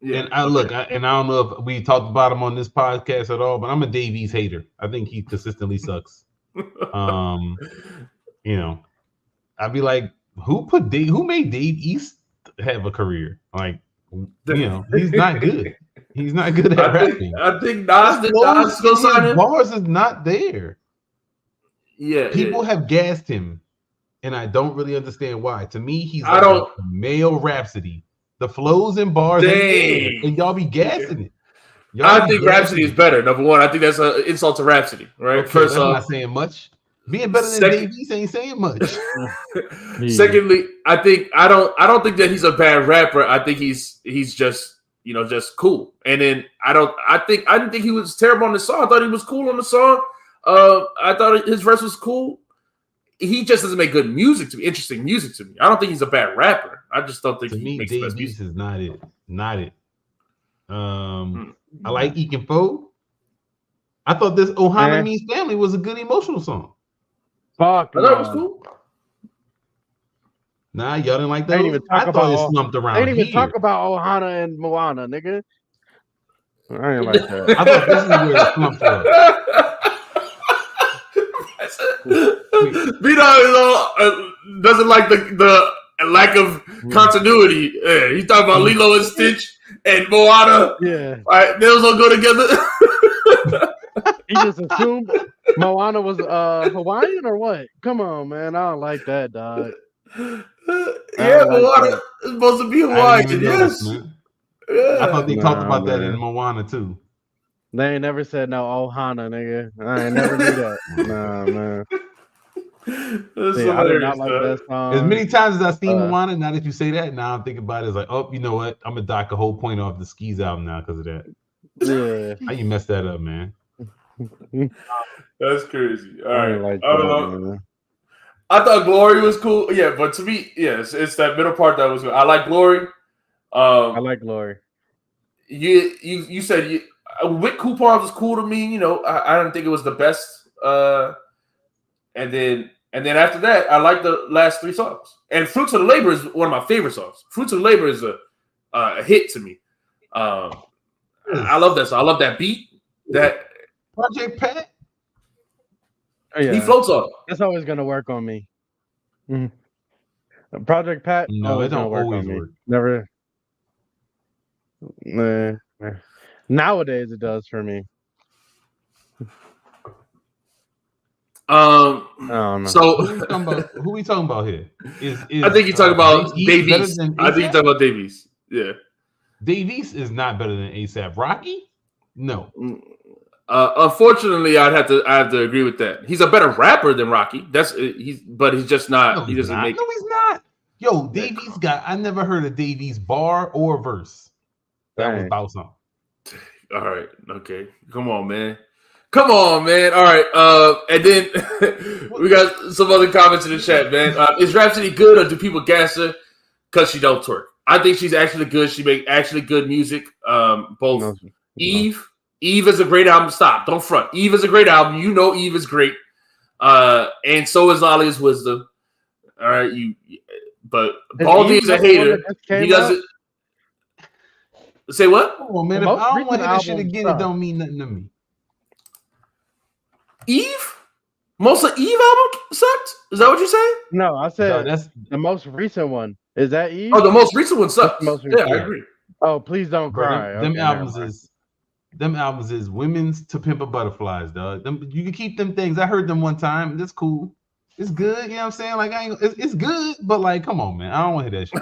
yeah. And I look, and I don't know if we talked about him on this podcast at all, but I'm a Dave East hater. I think he consistently sucks. You know, I'd be like, who made Dave East have a career? Like, he's not good. He's not good at rapping. I think Nas did. Nas go sign him. Bars is not there. Yeah, people have gassed him, and I don't really understand why. To me, he's I like don't- a male Rhapsody. The flows and bars, ain't there, and y'all be gassing it. I think Rhapsody is better. Number one, I think that's an insult to Rhapsody, right? Okay, First that's off, not saying much. Being better than Dave East ain't saying much. Secondly, I don't think that he's a bad rapper. I think he's just just cool. And then I didn't think he was terrible on the song. I thought he was cool on the song. I thought his verse was cool. He just doesn't make good music to me, interesting music to me. I don't think he's a bad rapper. I just don't think he makes the best music. Is not it. Not it. I like Eek and Fo. I thought this Ohana Means Family was a good emotional song. Fuck, I thought it was cool. Nah, y'all didn't like that. I thought it slumped around. They didn't even talk about Ohana and Moana, nigga. I ain't like that. I thought this is where it slumped from. Vito doesn't like the lack of continuity. Yeah, he's talking about Lilo and Stitch and Moana. Yeah, right, those all go together. He just assumed Moana was Hawaiian or what? Come on, man. I don't like that, dog. Yeah, Moana is supposed to be Hawaiian. Yes. Yeah. I thought they talked about that in Moana too. They ain't never said no Ohana, nigga. I ain't never do that. Nah, man. See, I did not like that song. As many times as I've seen Moana, now that you say that, now I'm thinking about it, it's like, oh, you know what? I'm gonna dock a whole point off the Skeese album now because of that. Yeah. How you mess that up, man? That's crazy. All right. Like I don't know. I thought Glory was cool. Yeah, but to me, yes, it's that middle part that was good. I like Glory. I like Glory. You said Wick Coupons was cool to me. I didn't think it was the best. And then after that, I like the last three songs. And Fruits of the Labor is one of my favorite songs. Fruits of the Labor is a hit to me. I love that song. I love that beat. That Project Pat. Oh, yeah. He floats on. That's always gonna work on me. Project Pat. No, it don't always work. Never. Nowadays, it does for me. So who we talking about here? I think you're talking about Davies. I think you're talking about Davies. Yeah. Davies is not better than ASAP Rocky. No. Unfortunately, I have to agree with that. He's a better rapper than Rocky. But he's just not. No, he doesn't make. No, he's not. Yo, Davies I never heard a Davies bar or verse that was about something. All right. Okay. Come on, man. All right. And then we got some other comments in the chat, man. Is Rhapsody good or do people gas her because she don't twerk? I think she's actually good. She make actually good music. Both Eve is a great album. Stop. Don't front. Eve is a great album. You know Eve is great. And so is Lolly's Wisdom. All right. But Baldy is a hater. He doesn't. Say what? Oh man, if I don't want to hear this shit again, it don't mean nothing to me. Eve? Most of Eve album sucked? Is that what you're saying? No, I said that's the most recent one. Is that Eve? Oh, the most recent one sucks. Yeah, I agree. Oh, please don't cry. Them albums is Women's to Pimp a Butterflies, dog. You can keep them things. I heard them one time. That's cool. It's good. You know what I'm saying? Like it's good, but like, come on, man. I don't want to hear that shit.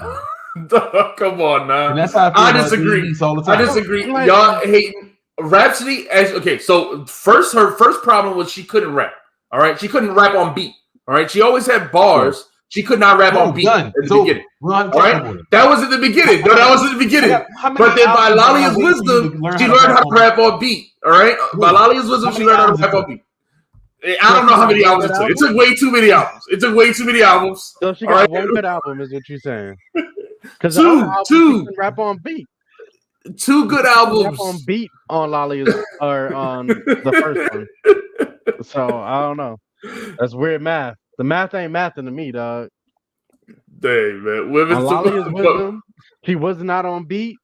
Come on, now. And that's how I disagree. All the time. I disagree. Y'all hating Rhapsody. Okay, so her first problem was she couldn't rap. All right, she couldn't rap on beat. All right, she always had bars. She could not rap on beat at the beginning. All right, that was at the beginning. No, that was at the beginning. But then by Lolly's Wisdom, she learned how to rap on beat. All right, by Lolly's Wisdom, she learned how to rap on beat. I don't know how many albums it took. It took way too many albums. So she got one good album, is what you're saying? Because two rap on beat. Two good albums. Rap on beat on Lolly or on the first one. So I don't know. That's weird math. The math ain't mathing to me, dog. Dang, man. Women's On to Lollia's Wisdom, she was not on beat,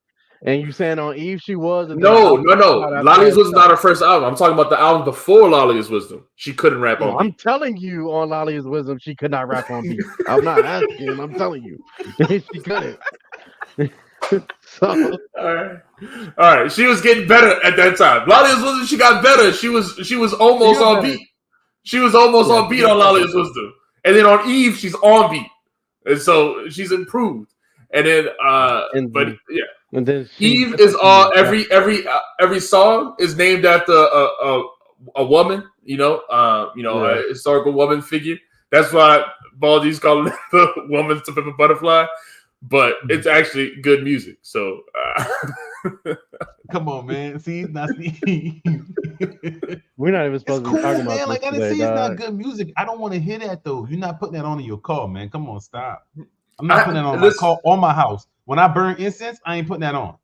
and you saying on Eve she was, and then the No. album came out after Lollia's that, Wisdom not her first album. I'm talking about the album before Lollia's Wisdom. She couldn't rap No, on I'm beat. telling you, on Lollia's Wisdom, she could not rap on beat. I'm not asking. I'm telling you, she couldn't. So All right. All right. She was getting better at that time. Lollia's Wisdom, she got better. She was she almost got on better. beat. She was almost Yeah, on she beat got on better. Lollia's Wisdom. And then on Eve, she's on beat. And so she's improved. And then but yeah. And then she Eve is all every song is named after a woman, a historical woman figure. That's why Baldy's calling it the Woman to Pimp a Butterfly. But it's actually good music. So Come on, man. See, not we're not even it's supposed to cool, be talking man. about Like this I didn't today, say it's not dog. good music. I don't want to hear that though. You're not putting that on in your car, man. Come on, stop. I'm not putting that on my car on my house. When I burn incense, I ain't putting that on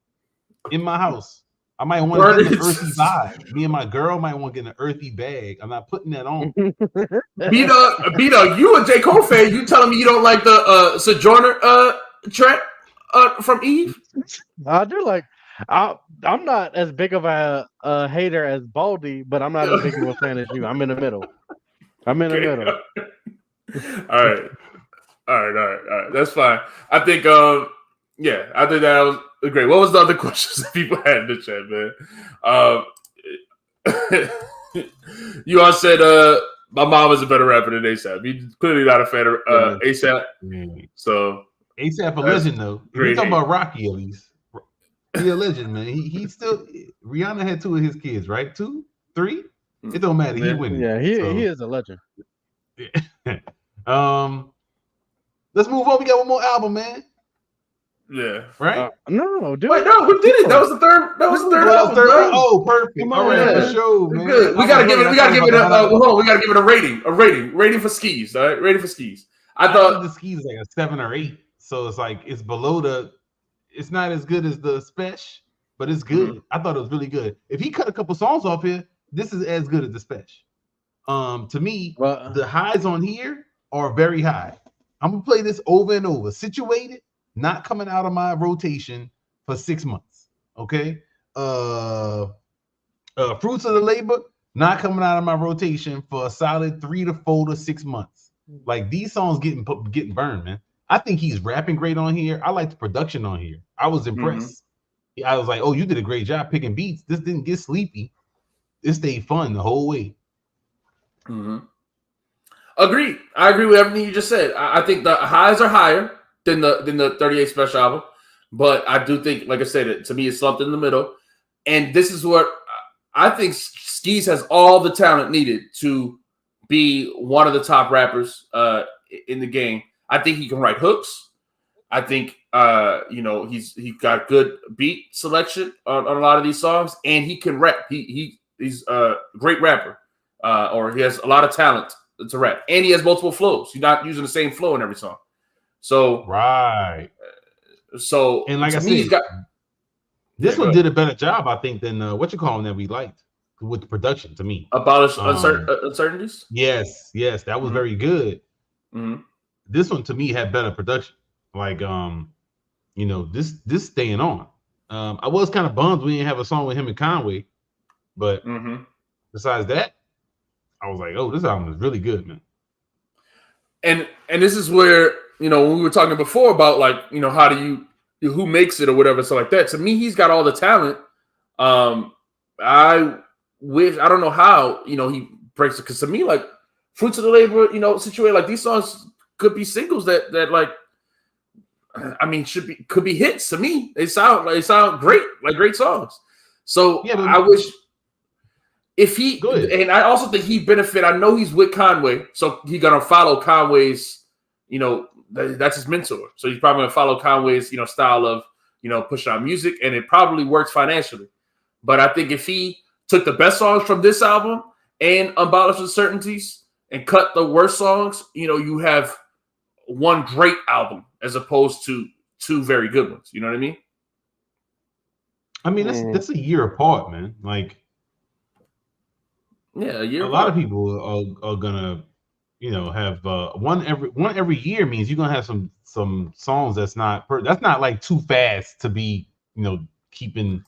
in my house. I might want to get an earthy vibe. Me and my girl might want to get an earthy bag. I'm not putting that on. Beta, you a J. Cole fan? You telling me you don't like the Sojourner track from Eve? I do like. I'm not as big of a hater as Baldy, but I'm not as big of a fan as you. I'm in the middle. I'm in the middle. All right. That's fine. I think, I think that was great. What was the other questions that people had in the chat, man? You all said, my mom is a better rapper than ASAP. You're clearly not a fan of ASAP. So ASAP a legend though. If you talking about Rocky, at least he a legend, man. He still. Rihanna had 2 of his kids, right? 2, 3. It don't matter. He winning. Yeah, he is a legend. Let's move on. We got one more album, man. Yeah. Right? No, dude. Wait, no, who did it? That was the third. That was the third album. Oh, perfect. Come All on, right, man. for sure, man. Good. We gotta give it a rating. A rating for Skeese. All right, rating for Skeese. I thought the Skeese is like a 7 or 8. So it's like it's below the. It's not as good as the Spesh, but it's good. Mm-hmm. I thought it was really good. If he cut a couple songs off here, this is as good as the Spesh. To me, the highs on here are very high. I'm gonna play this over and over. Situated, not coming out of my rotation for 6 months. Okay. Fruits of the Labor, not coming out of my rotation for a solid 3 to 4 to 6 months. Like these songs getting burned, man. I think he's rapping great on here. I like the production on here. I was impressed. Mm-hmm. I was like, oh, you did a great job picking beats. This didn't get sleepy. It stayed fun the whole way. Mm-hmm. Agreed. I agree with everything you just said. I think the highs are higher than the 38 Special album, but I do think, like I said, to me, it's slumped in the middle. And this is what I think Skeese has all the talent needed to be one of the top rappers in the game. I think he can write hooks. I think he's got good beat selection on a lot of these songs, and he can rap. He's a great rapper, or he has a lot of talent to rap, and he has multiple flows. He's not using the same flow in every song. So right. So and like I said, this one did a better job, I think, than what you call him that we liked with the production. To me, Abolish Uncertainties. Yes, that was very good. Mm-hmm. This one to me had better production. Like this staying on. I was kind of bummed we didn't have a song with him and Conway, but besides that, I was like, oh, this album is really good, man. And this is where, when we were talking before about like, how do who makes it or whatever, so like that. To me, he's got all the talent. I don't know how, he breaks it, because to me, like Fruits of the Labor, situated, like these songs could be singles that like, I mean, could be hits. To me, they sound great, like great songs. So yeah, I wish if he, and I also think he benefit. I know he's with Conway, so he's gonna follow Conway's, that's his mentor. So he's probably gonna follow Conway's, style of, pushing out music, and it probably works financially. But I think if he took the best songs from this album and Abolish Uncertainties and cut the worst songs, you have one great album as opposed to two very good ones. You know what I mean? I mean, that's a year apart, man. Like, yeah, a year. A lot of people are gonna, have one every year means you're gonna have some songs that's not like too fast to be keeping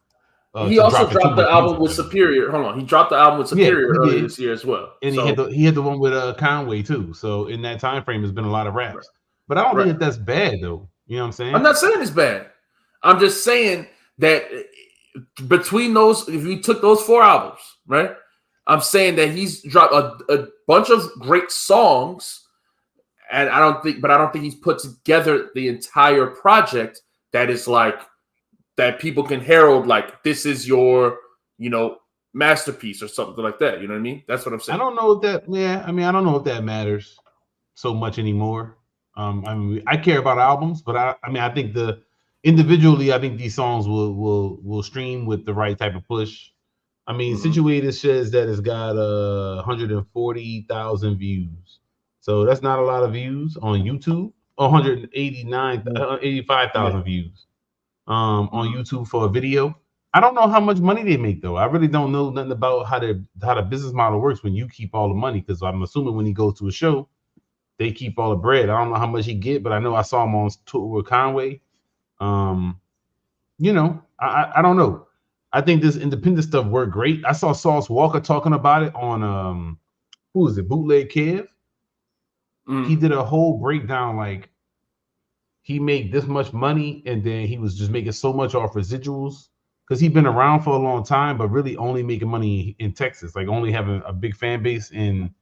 He to also dropping too dropped the much album music with every year. Superior. Hold on, he dropped the album with Yeah, Superior he earlier did. this year as well. And So he had the one with Conway too. So in that time frame, there's been a lot of raps. But I don't think that's bad though. You know what I'm saying? I'm not saying it's bad. I'm just saying that between those, if you took those 4 albums, right? I'm saying that he's dropped a bunch of great songs, and I don't think he's put together the entire project that is like that people can herald like this is your masterpiece or something like that. You know what I mean? That's what I'm saying. I don't know if that. Yeah, I mean, I don't know if that matters so much anymore. I mean, I care about albums, but I think individually, I think these songs will stream with the right type of push. I mean, Situated says that it's got 140,000 views, so that's not a lot of views on YouTube. 85,000 views on YouTube for a video. I don't know how much money they make though. I really don't know nothing about how the business model works when you keep all the money, because I'm assuming when he goes to a show, they keep all the bread. I don't know how much he get, but I know I saw him on tour with Conway. I don't know. I think this independent stuff worked great. I saw Sauce Walker talking about it on who is it, Bootleg Kev? He did a whole breakdown, like he made this much money and then he was just making so much off residuals because he'd been around for a long time, but really only making money in Texas, like only having a big fan base in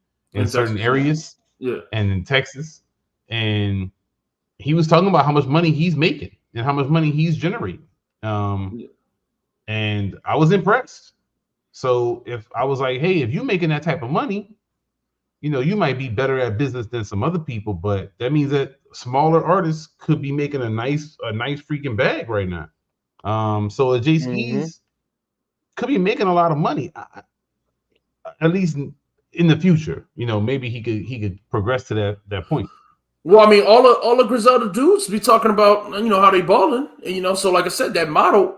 certain Texas, areas, and in Texas. And he was talking about how much money he's making and how much money he's generating. And I was impressed. So if I was like, hey, if you're making that type of money, you might be better at business than some other people, but that means that smaller artists could be making a nice freaking bag right now. So a J Skeese could be making a lot of money, at least in the future. Maybe he could progress to that point. Well, I mean, all the Griselda dudes be talking about how they balling, and so like I said, that model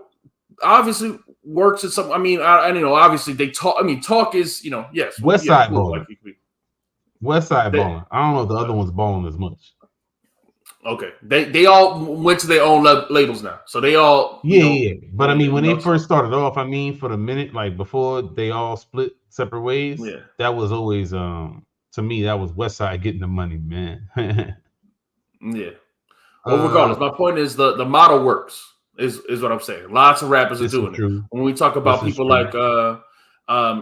obviously works at some. I mean, obviously they talk. I mean, talk is yes. West Side balling. Like, West Side balling. I don't know if the other one's balling as much. Okay, they all went to their own labels now, so they all yeah. But I mean, when they first started off, for the minute, like before they all split separate ways, that was always to me that was West Side getting the money, man. Yeah. Well, regardless, my point is the model works. Is what I'm saying. Lots of rappers are doing it. When we talk about people like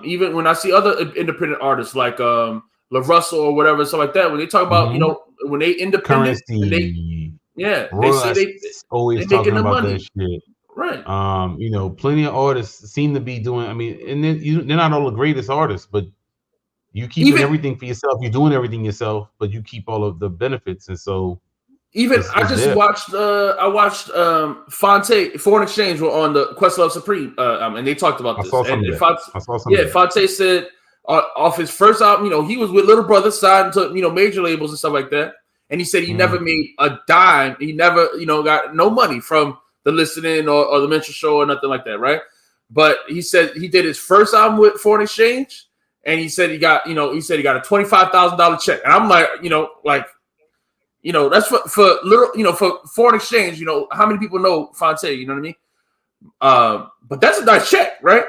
even when I see other independent artists like La Russell or whatever, stuff like that, when they talk about when they independent, they say they always they talking making the about money. that shit. Right. Plenty of artists seem to be doing. I mean, and then they're not all the greatest artists, but you keeping everything for yourself. You're doing everything yourself, but you keep all of the benefits, and so. I just watched Fonte Foreign Exchange were on the Questlove Supreme and they talked about this. I saw some Fonte said off his first album, he was with Little Brother, signed to major labels and stuff like that. And he said he never made a dime. He never, got no money from the listening or the Mental Show or nothing like that, right? But he said he did his first album with Foreign Exchange, and he said he got a $25,000 check. And I'm like, that's for little, for Foreign Exchange. How many people know Fonte? You know what I mean? But that's a nice check, right?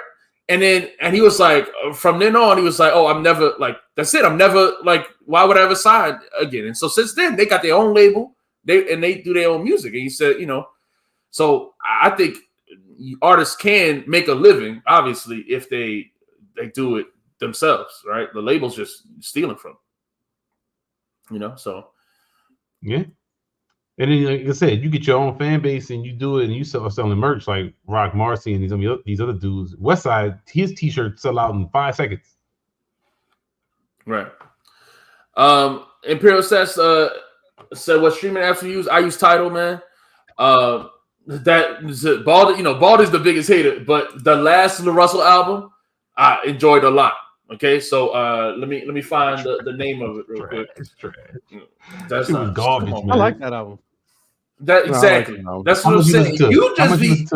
And he was like, from then on, he was like, oh, I'm never like, that's it. I'm never like, why would I ever sign again? And so since then, they got their own label. They do their own music. And he said, so I think artists can make a living, obviously, if they do it themselves, right? The label's just stealing from them, so. Yeah. And then, like I said, you get your own fan base and you do it and you start selling merch like Rock Marcy and these other dudes. Westside, his t-shirts sell out in 5 seconds. Right. Imperial says said what streaming apps you use. I use Tidal, man. That Bald, Bald is the biggest hater, but the last La Russell album I enjoyed a lot. Okay, so let me find the name of it real quick. It's trash. That's not garbage, man. I like that album. Exactly. That's what I'm saying. You just be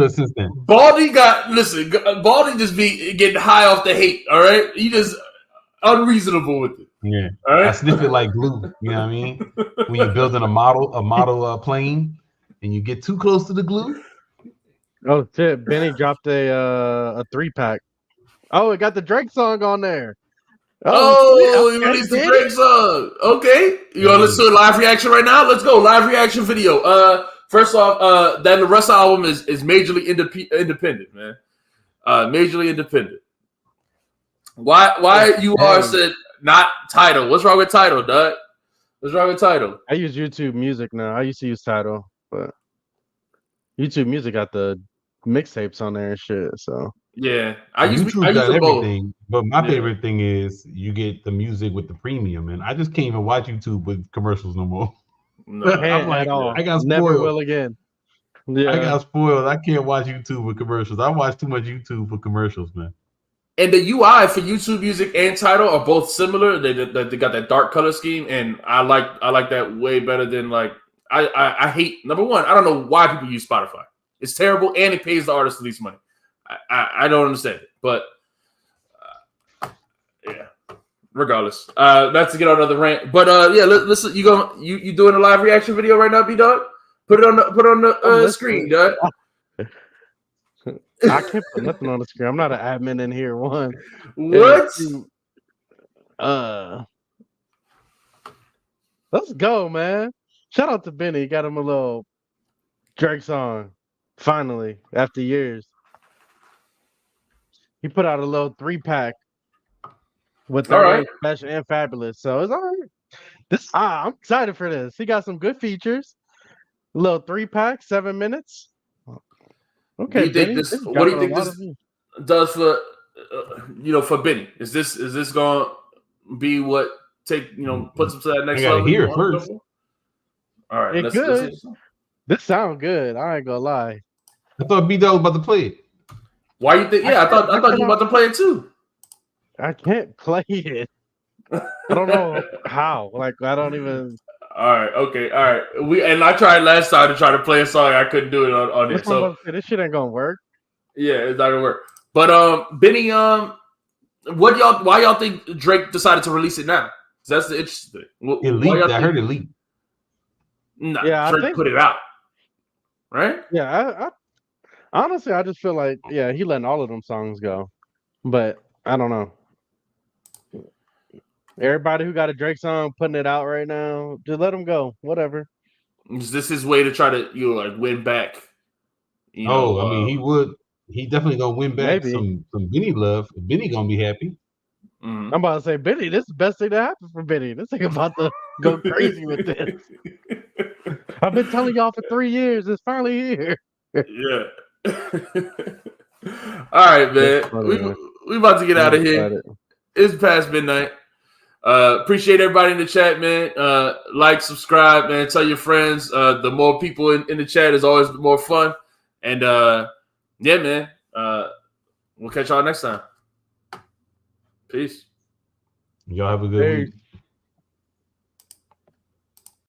Baldy Baldy just be getting high off the hate. All right, he just unreasonable with it. Yeah, All right. I sniff it like glue. You know what I mean? When you're building a model plane, and you get too close to the glue. Oh shit! Benny dropped a 3-pack. Oh, it got the Drake song on there. Oh shit! Oh, he Okay, released the Benny. Drake song. Okay, you want to Hey, listen to a live reaction right now? Let's go, live reaction video. First off, then the rest of the album is majorly independent, man. Majorly independent. Why you are Hey, said not title? What's wrong with title, Doug? What's wrong with title? I use YouTube Music now. I used to use Tidal, but YouTube Music got the mixtapes on there and shit. So Yeah, I YouTube use got them both. everything, but my Yeah. favorite thing is you get the music with the premium, and I just can't even watch YouTube with commercials no more. No. I'm can't at like, all. I got Never spoiled. will again. I Yeah. got spoiled. I can't watch YouTube with commercials. I watch too much YouTube with commercials, man. And the UI for YouTube Music and Tidal are both similar. They got that dark color scheme, and I like that way better than like I hate number one. I don't know why people use Spotify. It's terrible, and it pays the artist the least money. I don't understand it, but yeah. Regardless, not to get on another rant, but yeah. Listen, you doing a live reaction video right now, B Dog? Put it on the screen, Dog. I can't put nothing on the screen. I'm not an admin in here. One. And What? two, let's go, man. Shout out to Benny. Got him a little Drake song. Finally, after years. He put out a little 3-pack with All right. 38 Special and Fabulous. So it's all right. I'm excited for this. He got some good features. A little 3-pack, 7 minutes. Okay, Do you think Benny. this? This is What do you dropping a think lot this of views. does for for Benny? Is this going to be what puts him to that next I gotta level? hear it first. All right, It let's could. hear some. This sound good. I ain't gonna lie. I thought B-Dog was about to play it. Why you think? Yeah, I thought you were about to play it too. I can't play it. I don't know how. Like I don't even. All right, okay, all right. I tried last time to try to play a song. I couldn't do it on here. That's what I'm So about to say. This shit ain't gonna work. yeah, it's not gonna work. But Benny, why y'all think Drake decided to release it now? That's the interesting thing. It leaked. I heard it leaked. Nah, Yeah, Drake I think. put it out, right? Yeah, I honestly, I just feel like he letting all of them songs go, but I don't know. Everybody who got a Drake song putting it out right now, just let them go. Whatever. Is this his way to try to win back? I mean, he would. He definitely gonna win back Maybe. some Benny love. Benny gonna be happy. Mhm. I'm about to say, Benny, this is the best thing to happen for Benny. This thing about to go crazy with this. I've been telling y'all for 3 years. It's finally here. Yeah. All right, man. We about to get out of here. It's past midnight. Appreciate everybody in the chat, man. Like, subscribe, man. Tell your friends. The more people in the chat is always more fun. And yeah, man. We'll catch y'all next time. Peace. Y'all have a good week.